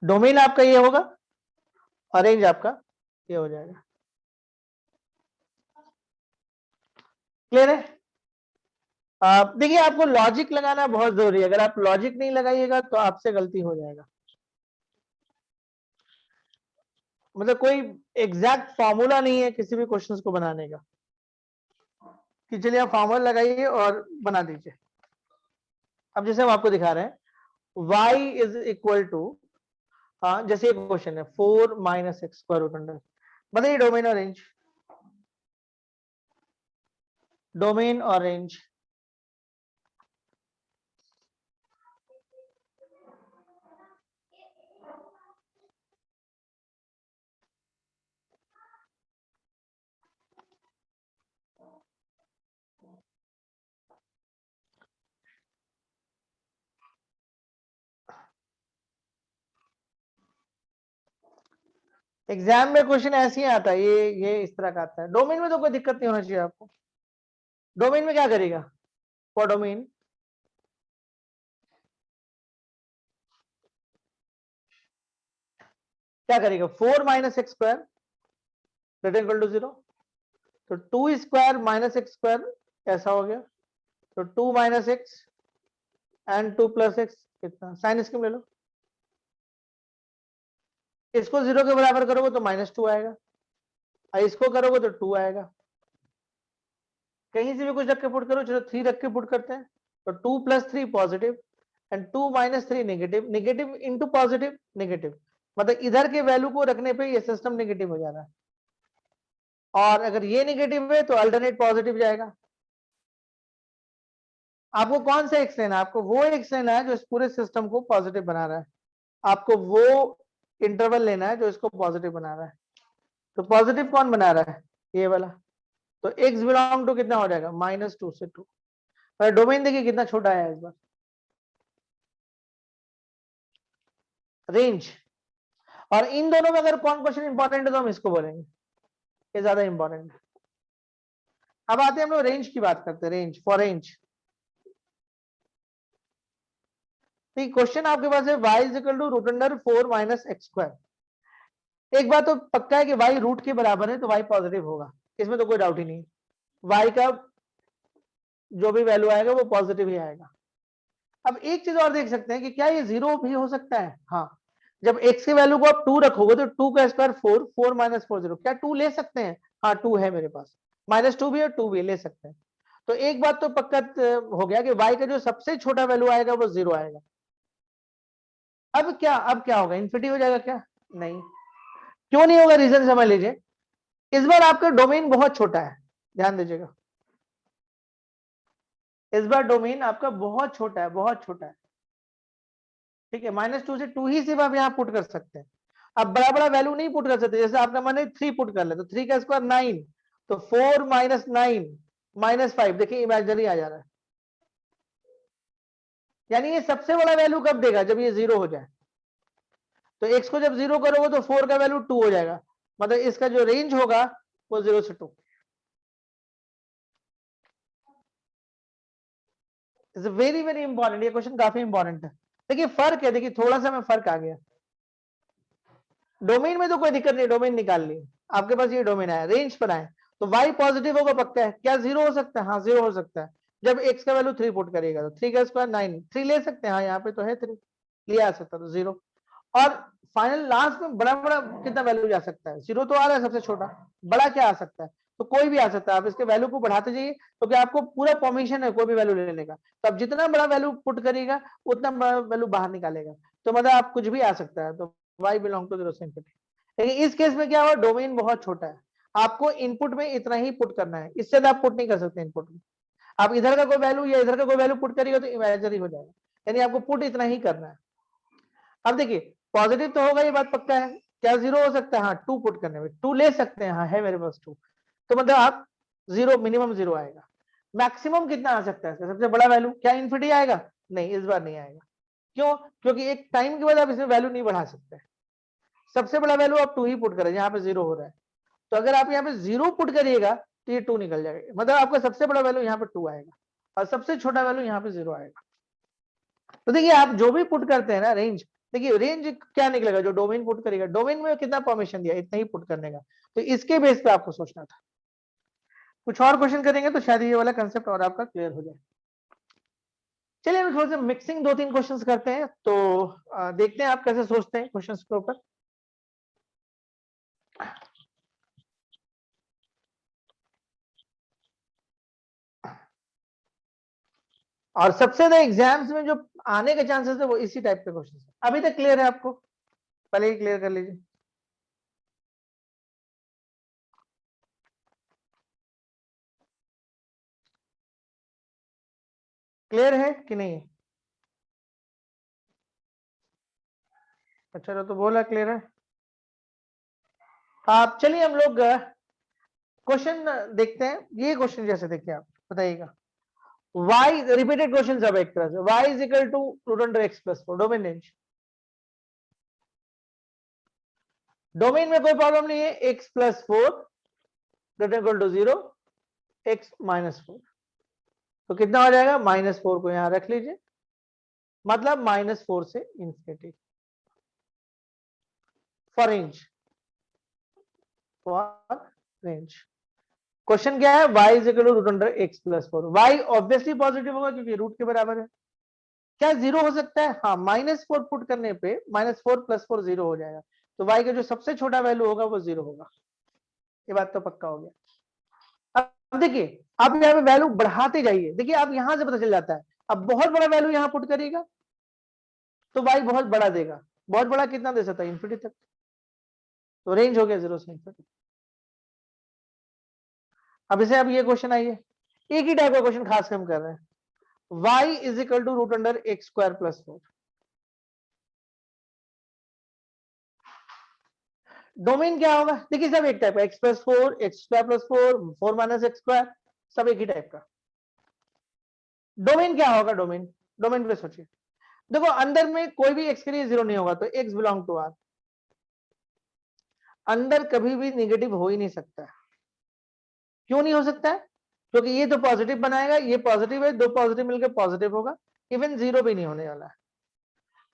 डोमेन आपका ये होगा और रेंज आपका ये हो जाएगा। क्लियर है? देखिए, आपको लॉजिक लगाना बहुत जरूरी है, अगर आप लॉजिक नहीं लगाइएगा तो आपसे गलती हो जाएगा। मतलब कोई एग्जैक्ट फॉर्मूला नहीं है किसी भी क्वेश्चंस को बनाने का कि चलिए आप फॉर्मूला लगाइए और बना दीजिए। अब जैसे हम आपको दिखा रहे हैं, y इज इक्वल टू, जैसे एक क्वेश्चन है 4 minus x square root under, बताइए डोमेन और रेंज, डोमेन और रेंज। एग्जाम में क्वेश्चन ऐसे ही आता है, ये इस तरह का आता है। डोमेन में तो कोई दिक्कत नहीं होना चाहिए आपको। डोमेन में क्या करेगा, फॉर डोमेन क्या करेगा, 4 minus x square greater equal to 0, तो 2 स्क्वायर माइनस एक्स स्क्वायर ऐसा हो गया, तो 2 minus x and 2 plus x कितना, साइन स्कीम ले लो, इसको 0 के बराबर करोगे तो -2 आएगा, और इसको करोगे तो 2 आएगा। कहीं से भी कुछ रख के पुट करो, चलो 3 रख के पुट करते हैं, तो 2 plus 3 positive and 2 minus 3 negative, negative into positive negative, मतलब इधर के वैल्यू को रखने पे ये सिस्टम नेगेटिव हो जा रहा है, और अगर ये नेगेटिव है तो अल्टरनेट पॉजिटिव जाएगा। आपको कौन सा एक्स लेना है, आपको वो एक्स लेना है जो इस पूरे सिस्टम को पॉजिटिव बना रहा है, आपको वो इंटरवल लेना है जो इसको पॉजिटिव बना रहा है। तो पॉजिटिव कौन बना रहा है, ये वाला, तो x बिलोंग टू कितना हो जाएगा, -2 से 2। पर डोमेन देखिए कितना छोटा है इस बार। रेंज और इन दोनों में अगर कौन क्वेश्चन इंपॉर्टेंट है तो हम इसको बोलेंगे, ये ज्यादा इंपॉर्टेंट है। अब आते हैं हम लोग रेंज की बात करते हैं, रेंज, फॉर रेंज। ठीक, क्वेश्चन आपके पास है y is equal to root under 4 minus x square. एक बात तो पक्का है कि y रूट के बराबर है तो y पॉजिटिव होगा, इसमें तो कोई डाउट ही नहीं, y का जो भी वैल्यू आएगा वो पॉजिटिव ही आएगा। अब एक चीज और देख सकते हैं कि क्या ये 0 भी हो सकता है, हाँ, जब x की वैल्यू को आप 2 रखोगे तो 2 का स्क्वायर 4, 4 माइनस 4 0, क्या 2 ले सकते हैं, हाँ 2 है मेरे पास, -2 भी और 2 भी ले सकते हैं। तो एक बात तो पक्का हो गया कि y का जो सबसे छोटा वैल्यू आएगा वो 0 आएगा। अब क्या होगा, इन्फिनिटी हो जाएगा क्या, नहीं, क्यों नहीं होगा, रीजन समझ लीजिए। इस बार आपका डोमेन बहुत छोटा है, ध्यान दीजिएगा, इस बार डोमेन आपका बहुत छोटा है, बहुत छोटा है, ठीक है। -2 से 2 ही सिर्फ आप यहाँ पुट कर सकते हैं, अब बड़ा बड़ा वैल्यू नहीं पुट कर सकते, जैसे आपका मन है 3 पुट कर ले, तो 3 का स्क्वायर 9, तो 4 माइनस 9 -5, देखिए इमेजिनरी आ जा रहा है, यानी ये सबसे बड़ा वैल्यू कब देगा, जब ये 0 हो जाए। तो x को जब 0 करोगे तो 4 का वैल्यू 2 हो जाएगा, मतलब इसका जो रेंज होगा वो 0 से 2। इट्स वेरी वेरी इंपॉर्टेंट, ये क्वेश्चन काफी इंपॉर्टेंट है। देखिए फर्क है, देखिए थोड़ा सा में फर्क आ गया। डोमेन में तो कोई दिक्कत नहीं, डोमेन निकाल लिए, आपके पास ये डोमेन आया, रेंज पर आए तो y पॉजिटिव होगा पक्का है, क्या 0 हो सकता है, हाँ 0 हो सकता है, जब x का वैल्यू 3 पुट करेगा तो 3 का स्क्वायर 9, 3 ले सकते हैं, हाँ यहाँ पे तो है 3, लिया आ सकता तो 0। और फाइनल लास्ट में बड़ा बड़ा कितना वैल्यू जा सकता है, 0 तो आ रहा है सबसे छोटा, बड़ा क्या आ सकता है, तो कोई भी आ सकता है। आप इसके वैल्यू को बढ़ाते जाइए तो क्या आपको पूरा परमिशन है कोई भी वैल्यू लेने का, तो आप जितना बड़ा वैल्यू पुट करिएगा उतना बड़ा वैल्यू बाहर निकालेगा, तो मतलब आप कुछ भी आ सकता है। तो y बिलोंग टू 0 से इंफिनिटी। लेकिन इस केस में क्या हुआ, डोमेन बहुत छोटा है, आपको इनपुट में इतना ही पुट करना है, इससे ज्यादा आप पुट नहीं कर सकते इनपुट में। आप इधर का कोई वैल्यू या इधर का कोई वैल्यू पुट करिएगा तो इमेजिनरी हो जाएगा, यानी आपको पुट इतना ही करना है। अब देखिए पॉजिटिव तो होगा, ये बात पक्का है, क्या 0 हो सकता है, हाँ 2 पुट करने में 2 ले सकते हैं, हाँ है मेरे पास 2, तो मतलब आप 0 मिनिमम 0 आएगा। मैक्सिमम कितना आ सकता है सबसे बड़ा वैल्यू, क्या इन्फिनिटी आएगा, नहीं इस बार नहीं आएगा। क्यों, क्योंकि एक टाइम के बाद आप इसमें वैल्यू नहीं बढ़ा सकते, सबसे बड़ा वैल्यू आप 2 ही पुट करें, यहाँ पे 0 हो रहा है, तो अगर आप यहाँ पे 0 पुट करिएगा तो ये 2 निकल जाएगा, मतलब आपका सबसे बड़ा वैल्यू यहाँ पे 2 आएगा और सबसे छोटा वैल्यू यहाँ पे 0 आएगा। तो देखिए आप जो भी पुट करते हैं ना रेंज, देखिए रेंज क्या निकलेगा, जो डोमेन पुट करेगा, डोमेन में कितना परमिशन दिया, इतना ही पुट करने का, तो इसके बेस पे आपको सोचना था। कुछ और क्वेश्चन करेंगे तो शायद ये वाला कंसेप्ट और आपका क्लियर हो जाए। चलिए हम थोड़ा सा मिक्सिंग 2-3 क्वेश्चंस करते हैं, तो देखते हैं आप कैसे सोचते हैं क्वेश्चंस के ऊपर। और सबसे ज्यादा एग्जाम्स में जो आने के चांसेस है वो इसी टाइप के क्वेश्चन है। अभी तक क्लियर है आपको, पहले ही क्लियर कर लीजिए। क्लियर है कि नहीं है? अच्छा तो बोला क्लियर है। आप चलिए हम लोग क्वेश्चन देखते हैं। ये क्वेश्चन जैसे देखिए आप बताइएगा, y रिपीटेड क्वेश्चन सब एक तरह से, y is equal to root under x plus 4, domain range, domain में कोई प्रॉब्लम नहीं है, x plus 4 greater equal to 0, x minus 4, तो कितना हो जाएगा, -4 को यहां रख लीजिए, मतलब -4 से infinity for range, for range. Question क्या है, y is equal to root under x plus 4, y obviously positive होगा क्योंकि रूट के बराबर है। क्या 0 हो सकता है, हाँ -4 पुट करने पे -4 प्लस 4 0 हो जाएगा, तो y का जो सबसे छोटा वैल्यू होगा वो 0 होगा, ये बात तो पक्का हो गया। अब देखिए आप यहाँ पे वैल्यू बढ़ाते जाइए, देखिए आप यहां से पता चल जाता है, अब बहुत बड़ा वैल्यू यहां पुट करिएगा तो y बहुत बड़ा देगा, बहुत बड़ा कितना दे सकता है, इंफिनिटी तक, तो रेंज हो गया 0 से इंफिनिटी। अब इसे अब ये क्वेश्चन आइए, एक ही टाइप का क्वेश्चन खास हम कर रहे हैं, y is equal to root under x square plus 4, domain क्या होगा, देखिए सब एक टाइप का, x plus 4, x square plus 4, 4 minus x square, सब एक ही टाइप का। डोमेन क्या होगा, डोमेन, डोमेन पे सोचिए, देखो अंदर में कोई भी एक्स के लिए 0 नहीं होगा, तो x बिलोंग टू r, अंदर कभी भी निगेटिव हो ही नहीं सकता है। क्यों नहीं हो सकता है, क्योंकि ये तो पॉजिटिव बनाएगा, ये पॉजिटिव है, दो पॉजिटिव मिलकर पॉजिटिव होगा, इवन 0 भी नहीं होने वाला है,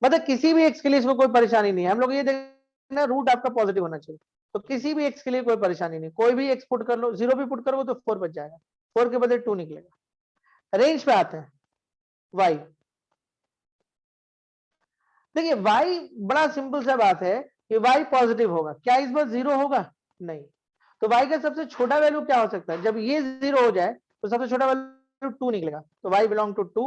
मतलब किसी भी एक्स के लिए इसमें कोई परेशानी नहीं है। हम लोग ये देखना रूट आपका पॉजिटिव होना चाहिए, तो किसी भी एक्स के लिए कोई परेशानी नहीं, कोई भी एक्स पुट कर लो, 0 भी पुट करोगे तो 4 बच जाएगा, 4 के बदले 2 निकलेगा। रेंज पे आते हैं, वाई, देखिए y बड़ा सिंपल सा बात है कि y पॉजिटिव होगा, क्या इस बार 0 होगा, नहीं, तो y का सबसे छोटा वैल्यू क्या हो सकता है, जब ये 0 हो जाए तो सबसे छोटा वैल्यू 2 निकलेगा, तो y बिलोंग टू 2,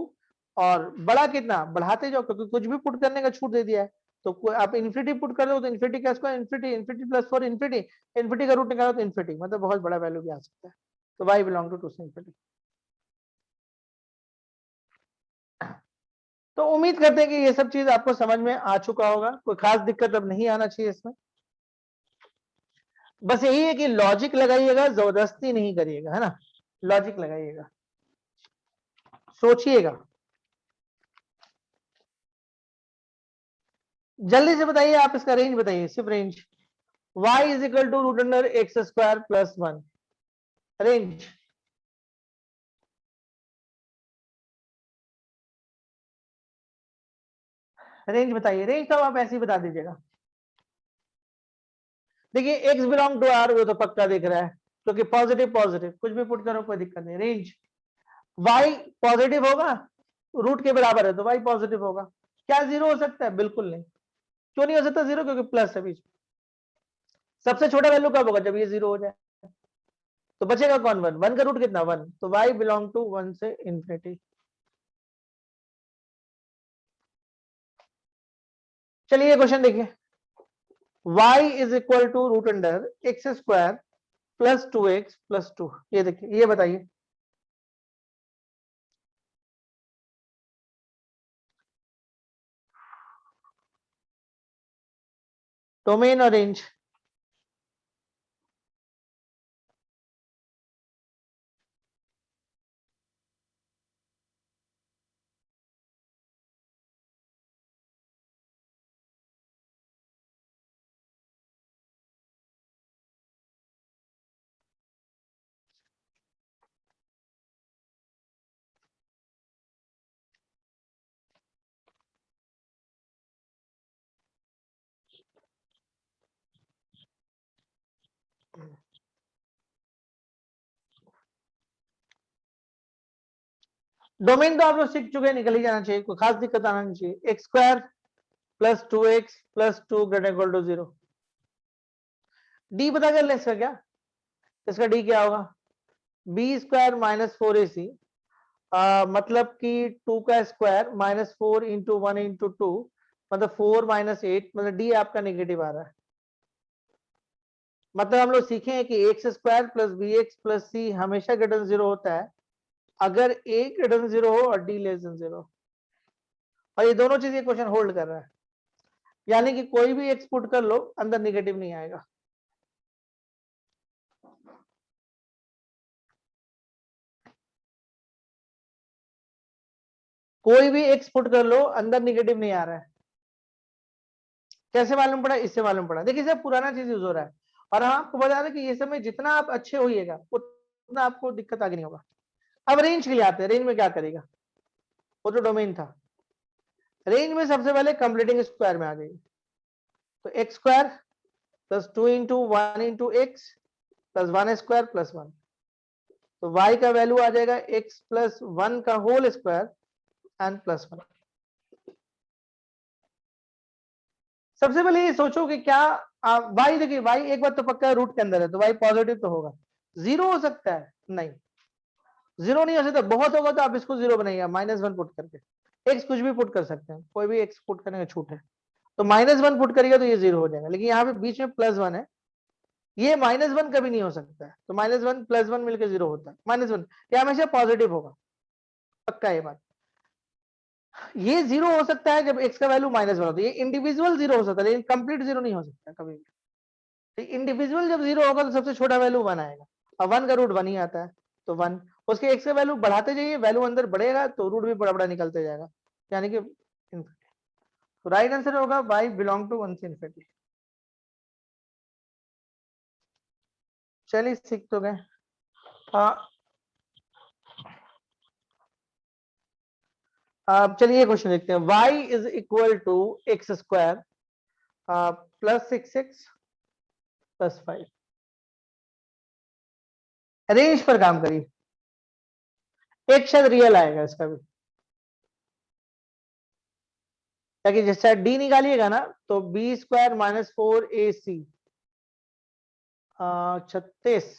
और बड़ा कितना बढ़ाते जाओ क्योंकि कुछ भी पुट करने का छूट दे दिया है, तो आप इन्फिनिटी पुट कर दो तो इन्फिनिटी का square infinity, infinity plus 4 infinity, infinity का रूट निकालो तो इन्फिनिटी, मतलब बहुत बड़ा वैल्यू भी आ सकता है, तो y बिलोंग टू 2 से इन्फिनिटी। तो उम्मीद करते हैं कि ये सब चीज आपको समझ में आ चुका होगा, कोई खास दिक्कत अब नहीं आना चाहिए इसमें, बस यही है कि लॉजिक लगाइएगा, जबरदस्ती नहीं करिएगा, है ना, लॉजिक लगाइएगा, सोचिएगा। जल्दी से बताइए आप, इसका रेंज बताइए, सिर्फ range, y is equal to root under x square plus 1, range, range बताइए, रेंज तो आप ऐसे ही बता दीजिएगा। देखिए एक्स बिलोंग टू आर वो तो पक्का दिख रहा है, क्योंकि पॉजिटिव पॉजिटिव कुछ भी पुट करो कोई दिक्कत नहीं, रेंज, y पॉजिटिव होगा, रूट के बराबर है तो y पॉजिटिव होगा, क्या 0 हो सकता है, बिल्कुल नहीं, क्यों नहीं हो सकता जीरो? क्योंकि प्लस है बीच में। सबसे छोटा वैल्यू कब होगा? जब ये जीरो हो जाए। तो बचेगा कौन? वन। वन का रूट कितना? वन। तो y बिलोंग टू वन से इंफिनिटी। चलिए क्वेश्चन देखिए, y is equal to root under x square plus 2x plus 2। ये देखिए, ये बताइए डोमेन और रेंज। डोमेन तो आप लोग सीख चुके हैं, निकल ही जाना चाहिए, कोई खास दिक्कत आना नहीं चाहिए। X square plus 2x plus 2 greater equal to 0। D पता कर ले इसका क्या? इसका डी क्या होगा? बी स्क्वायर माइनस 4ac, मतलब कि 2 का स्क्वायर माइनस 4 इंटू 1 इंटू 2, मतलब 4 माइनस 8, मतलब डी आपका नेगेटिव आ रहा है। मतलब हम लोग सीखे हैं कि X square plus B X plus C हमेशा ग्रेटर जीरो होता है अगर ए ग्रेटर जीरो हो और डी लेस देन जीरो। और ये दोनों चीज ये क्वेश्चन होल्ड कर रहा है, यानी कि कोई भी एक्स पुट कर लो अंदर निगेटिव नहीं आएगा। कोई भी एक्स पुट कर लो अंदर निगेटिव नहीं आ रहा है। कैसे मालूम पड़ा? इससे मालूम पड़ा। देखिए सर, पुराना चीज यूज हो रहा है और हम आपको बता दें कि ये समय जितना आप अच्छे होइएगा उतना आपको दिक्कत आगे नहीं होगा। अब रेंज के लिए आते हैं। रेंज में क्या करेगा? वो जो डोमेन था, रेंज में सबसे पहले कंप्लीटिंग स्क्वायर में आ जाइए। तो x square plus 2 into 1 into x plus 1 square plus 1। तो y का वैल्यू आ जाएगा x प्लस 1 का होल स्क्वायर एंड प्लस 1। सबसे पहले ये सोचो कि क्या y, देखिए y एक बात तो पक्का है, रूट के अंदर है तो y पॉजिटिव तो होगा। जीरो हो सकता है? नहीं, जीरो नहीं हो सकता। बहुत होगा तो आप इसको जीरो बनाइएगा -1 पुट करके। एक्स कुछ भी पुट कर सकते हैं, कोई भी एक्स पुट करने का छूट है। तो -1 पुट करिएगा तो ये जीरो हो जाएगा, लेकिन यहाँ पे बीच में +1 है, ये -1 कभी नहीं हो सकता है। तो -1 +1 मिलकर जीरो होता है। -1 ये हमेशा पॉजिटिव होगा, पक्का ये बात। ये जीरो हो सकता है जब एक्स का वैल्यू -1 होता है। ये इंडिविजुअल जीरो हो सकता है लेकिन कंप्लीट जीरो नहीं हो सकता कभी भी। तो इंडिविजुअल जब जीरो होगा तो सबसे छोटा वैल्यू 1 आएगा, और 1 का रूट 1 ही आता है। तो 1, उसके एक्स का वैल्यू बढ़ाते जाइए, वैल्यू अंदर बढ़ेगा तो रूट भी बड़ा बड़ा निकलते जाएगा, यानी कि तो राइट आंसर होगा y बिलोंग टू 1 से इनफिनिटी। चलिए सीख तो गए। अब चलिए क्वेश्चन देखते हैं। y is equal to x square plus 6x plus 5। Range पर काम करिए, एक शायद रियल आएगा इसका भी, ताकि जैसे डी निकालिएगा ना तो बी स्क्वायर माइनस 4ac 36।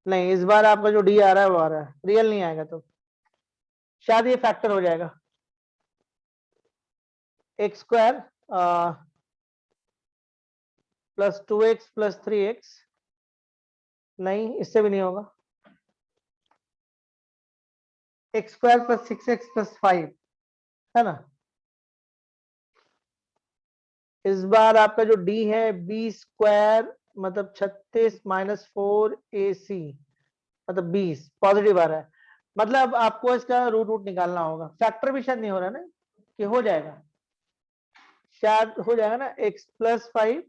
नहीं, इस बार आपका जो डी आ रहा है वो आ रहा है, रियल नहीं आएगा तो शायद ये फैक्टर हो जाएगा। X square plus 2x plus 3x, नहीं इससे भी नहीं होगा। X square plus 6x plus 5, है ना। इस बार आपका जो डी है बी स्क्वायर मतलब 36 माइनस 4ac मतलब 20, पॉजिटिव आ रहा है। मतलब आपको इसका रूट रूट निकालना होगा। फैक्टर भी शायद नहीं हो रहा ना, कि हो जाएगा, शायद हो जाएगा ना। x प्लस 5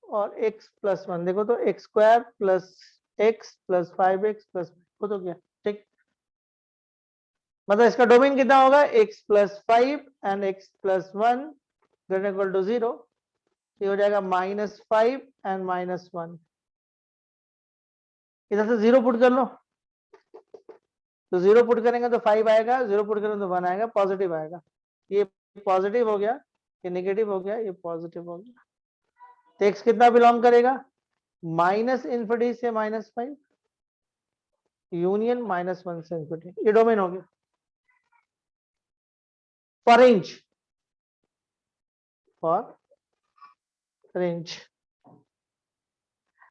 और x प्लस 1, देखो तो x square plus x plus 5x plus हो तो क्या, ठीक। मतलब इसका डोमेन कितना होगा? x plus 5 and x plus 1 greater equal to 0। ये हो जाएगा -5 एंड -1। इधर से 0 पुट कर लो, तो 0 पुट करेंगे तो 5 आएगा, 0 पुट करेंगे तो 1 आएगा, पॉजिटिव आएगा। ये पॉजिटिव हो गया ये नेगेटिव हो गया, ये पॉजिटिव हो गया। तो x कितना बिलोंग करेगा, माइनस इन्फिनिटी से -5 यूनियन -1 से इन्फिनिटी, ये डोमेन हो गया। For range, for range,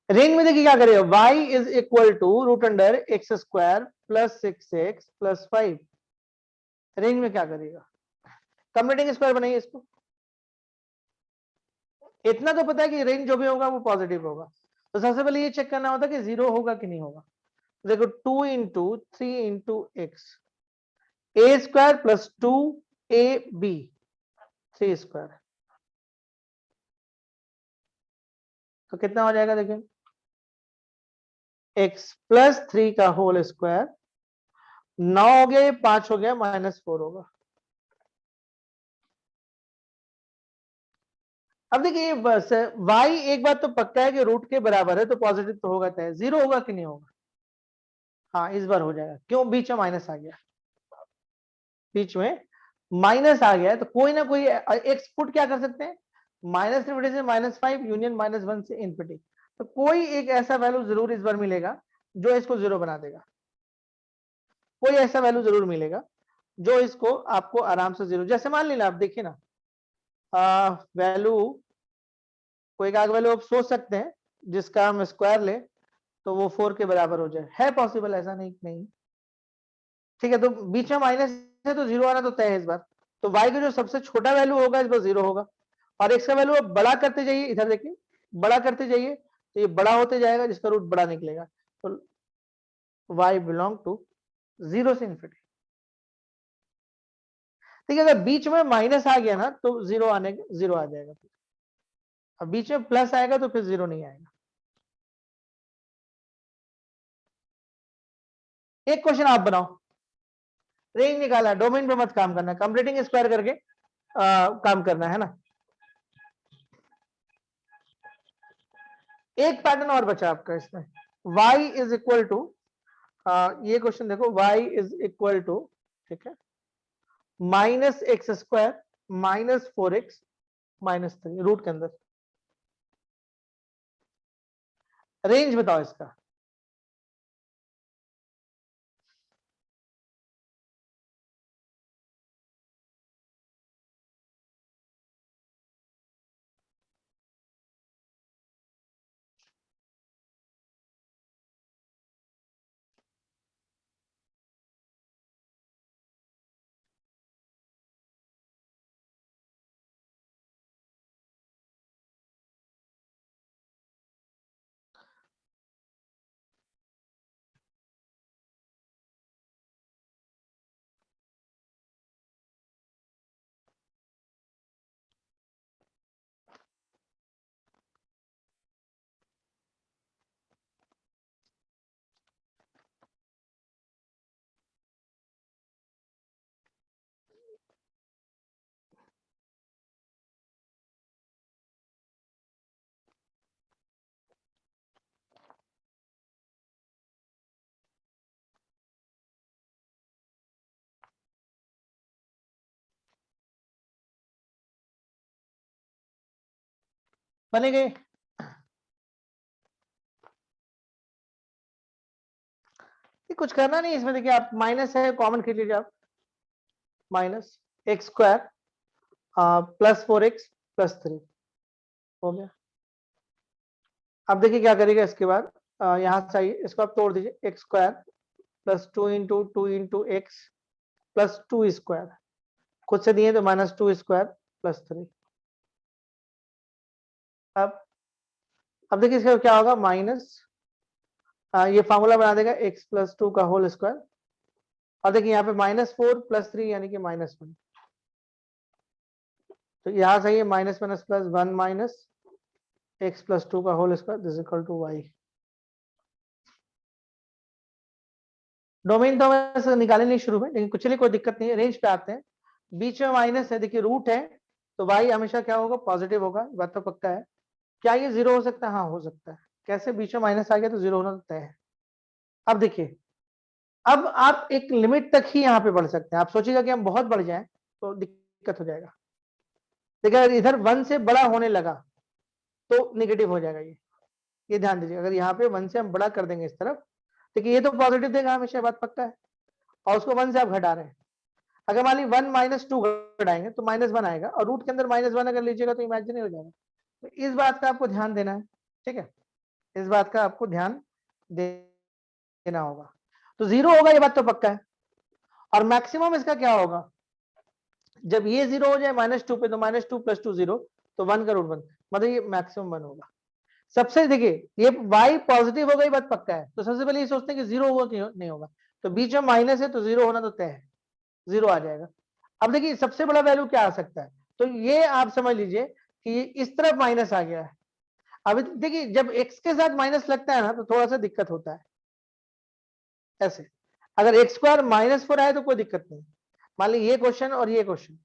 range में देखिए क्या करेगा, y is equal to root under x square plus 6x plus 5। Range में क्या करेगा, कंप्लीटिंग स्क्वायर बनाइए इसको। इतना तो पता है कि रेंज जो भी होगा वो पॉजिटिव होगा, तो सबसे पहले ये चेक करना होता है कि जीरो होगा कि नहीं होगा। देखो 2 into 3 into x, a square plus 2ab 3 square, तो कितना हो जाएगा देखिए, x प्लस 3 का होल स्क्वायर, 9 हो गया, ये 5 हो गया, -4 होगा। अब देखिए बस y एक बात तो पक्का है कि रूट के बराबर है, तो पॉजिटिव तो होगा तय, जीरो होगा कि नहीं होगा, हाँ इस बार हो जाएगा, क्यों, बीच में माइनस आ गया, बीच में माइनस आ गया, तो कोई ना कोई एक्स पुट क्या कर सकते हैं, माइनस इन्फिनिटी से -5 यूनियन -1 से इन्फिनिटी, तो कोई एक ऐसा वैल्यू जरूर इस बार मिलेगा जो इसको जीरो बना देगा, कोई ऐसा वैल्यू जरूर मिलेगा जो इसको आपको आराम से जीरो, जैसे मान लेना आप देखिए ना, वैल्यू कोई एक वैल्यू आप सोच सकते हैं जिसका हम स्क्वायर ले तो वो 4 के बराबर हो जाए, है पॉसिबल, ऐसा नहीं, ठीक है, तो बीच में माइनस है तो जीरो आना तो तय है इस बार, तो y का जो सबसे छोटा वैल्यू होगा इस बार जीरो होगा, और x का वैल्यू अब बड़ा करते जाइए, इधर देखिए बड़ा करते जाइए, तो ये बड़ा होते जाएगा जिसका रूट बड़ा निकलेगा, तो y बिलोंग टू जीरो से इन्फिनिटी। ठीक है, अगर बीच में माइनस आ गया ना तो जीरो आ जाएगा, अब बीच में प्लस आएगा तो फिर जीरो नहीं आएगा। एक क्वेश्चन आप बनाओ, रेंज निकाला, डोमेन पे मत काम करना, कंप्लीटिंग स्क्वायर करके काम करना है ना। एक पैटर्न और बचा आपका इसमें, y इज इक्वल टू, ये क्वेश्चन देखो, y इज इक्वल टू, ठीक है, -x² -4x -3 रूट के अंदर, रेंज बताओ इसका। बने गए, कुछ करना नहीं इसमें, देखिए आप माइनस है कॉमन खींच लीजिए आप, -x² +4x +3 हो गया। अब देखिए क्या करेगा इसके बाद, यहां से आइए, इसको आप तोड़ दीजिए, x² +2 into 2 into x +2 square, खुद से दिए तो -2 स्क्वायर +3। अब देखिए इसका क्या होगा, माइनस, ये फॉर्मूला बना देगा x +2 का होल स्क्वायर, और देखिए यहाँ पे -4 +3 यानी कि -1, तो यहां से ये minus minus plus 1 minus x +2 का whole square this equal to y। Domain तो वैसे निकाले नहीं शुरू में, लेकिन कुछ चलिए कोई दिक्कत नहीं है, रेंज पे आते हैं, बीच में माइनस है, देखिए रूट है, तो y हमेशा क्या होगा, पॉजिटिव होगा, बात तो पक्का है। क्या ये जीरो हो सकता है, हाँ हो सकता है, कैसे, बीच में माइनस आ गया तो जीरो होना तय है। अब देखिए, अब आप एक लिमिट तक ही यहाँ पे बढ़ सकते हैं, आप सोचिएगा कि हम बहुत बढ़ जाएं तो दिक्कत हो जाएगा। देखिए अगर इधर 1 से बड़ा होने लगा तो निगेटिव हो जाएगा ये ध्यान दीजिए। अगर यहाँ पे 1 से हम बड़ा कर देंगे इस तरफ, देखिए ये तो पॉजिटिव देगा हमेशा, बात पक्का है, और उसको 1 से आप घटा रहे हैं। अगर मान ली 1 माइनस 2 घटाएंगे तो -1 आएगा, और रूट के अंदर -1 अगर लीजिएगा तो इमेजिनरी हो जाएगा। तो इस बात का आपको ध्यान देना है, ठीक है, इस बात का आपको ध्यान देना होगा। तो 0 होगा, ये बात तो पक्का है। और मैक्सिमम इसका क्या होगा, जब ये 0 हो जाए -2 पे, तो -2 + 2 0, तो 1 का रूट 1, मतलब ये मैक्सिमम 1 होगा। सबसे देखिए ये y पॉजिटिव होगा, ये बात पक्का है। तो सबसे पहले ये सोचते हैं कि 0 होगा कि नहीं होगा, तो बीच में माइनस है तो 0 होना तो तय है, 0 आ जाएगा। अब देखिए सबसे बड़ा वैल्यू क्या आ सकता है, तो ये आप समझ लीजिए कि इस तरफ माइनस आ गया है। अब देखिए जब x के साथ माइनस लगता है ना तो थोड़ा सा दिक्कत होता है। ऐसे अगर x² -4 आए तो कोई दिक्कत नहीं। मान लीजिए ये क्वेश्चन और ये क्वेश्चन,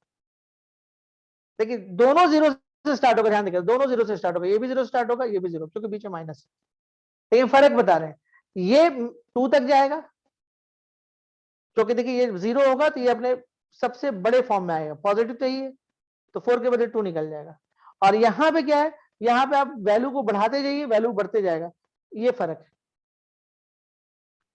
देखिए दोनों 0 से स्टार्ट होगा, ध्यान देखिए दोनों 0 से स्टार्ट होगा, ये भी 0 स्टार्ट होगा, ये भी 0, क्योंकि बीच में माइनस है। लेकिन फर्क बता रहे हैं, ये 2 तक जाएगा, क्योंकि देखिए ये 0 होगा तो ये अपने सबसे बड़े फॉर्म में आएगा, पॉजिटिव तो ही है, तो 4 के बदले 2 निकल जाएगा। और यहाँ पे क्या है, यहाँ पे आप वैल्यू को बढ़ाते जाइए, वैल्यू बढ़ते जाएगा, ये फर्क है।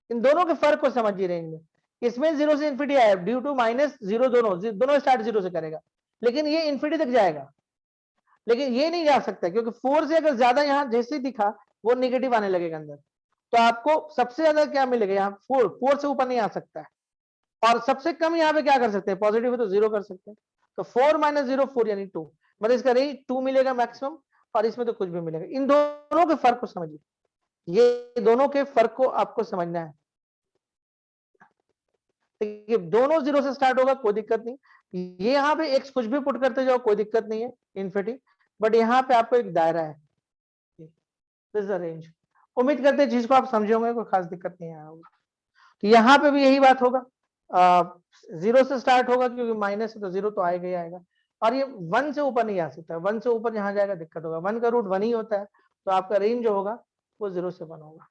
इन दोनों के फर्क को समझिए रेंज में। इसमें 0 से इन्फिनिटी आया, ड्यू टू -0 दोनों स्टार्ट 0 से करेगा, लेकिन ये इन्फिनिटी तक जाएगा। लेकिन ये नहीं जा सकता, क्योंकि 4 से अगर ज्यादा यहाँ जैसे दिखा वो निगेटिव आने लगेगा अंदर, तो आपको सबसे ज्यादा क्या मिलेगा, यहाँ 4 से ऊपर नहीं आ सकता है। और सबसे कम यहाँ पे क्या कर सकते हैं, पॉजिटिव है तो 0 कर सकते हैं। तो 4 - 0 4 यानी 2, मतलब इसका रेंज 2 मिलेगा मैक्सिमम, और इसमें तो कुछ भी मिलेगा। इन दोनों के फर्क को समझिए, ये दोनों के फर्क को आपको समझना है। देखिए दोनों 0 से स्टार्ट होगा, कोई दिक्कत नहीं। ये यहाँ पे x कुछ भी पुट करते जाओ, कोई दिक्कत नहीं है, इन्फिनिटी। बट यहाँ पे आपको एक दायरा है, दिस इज द रेंज। उम्मीद करते हैं चीज को आप समझे होंगे, कोई खास दिक्कत नहीं आया होगा। तो यहाँ पे भी यही बात होगा, 0 से स्टार्ट होगा, क्योंकि माइनस है तो 0 तो आएगा ही आएगा। और ये 1 से ऊपर नहीं आ सकता, 1 से ऊपर यहाँ जाएगा दिक्कत होगा, 1 का रूट 1 ही होता है, तो आपका रेंज जो होगा वो 0 से 1 होगा।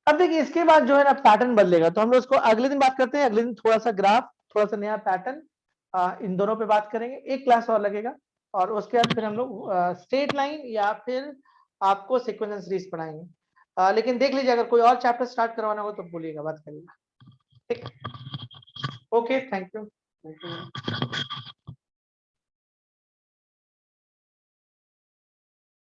अब देखिए इसके बाद जो है ना पैटर्न बदलेगा, तो हम लोग उसको अगले दिन बात करते हैं। अगले दिन थोड़ा सा ग्राफ, थोड़ा सा नया पैटर्न, इन दोनों पे बात करेंगे। एक क्लास और लगेगा, और उसके बाद फिर हम लोग स्ट्रेट लाइन या फिर आपको सीक्वेंस सीरीज पढ़ाएंगे। लेकिन देख लीजिए अगर कोई और चैप्टर स्टार्ट करवाना हो तो बोलिएगा, बात करिएगा, ठीक। Okay, thank you.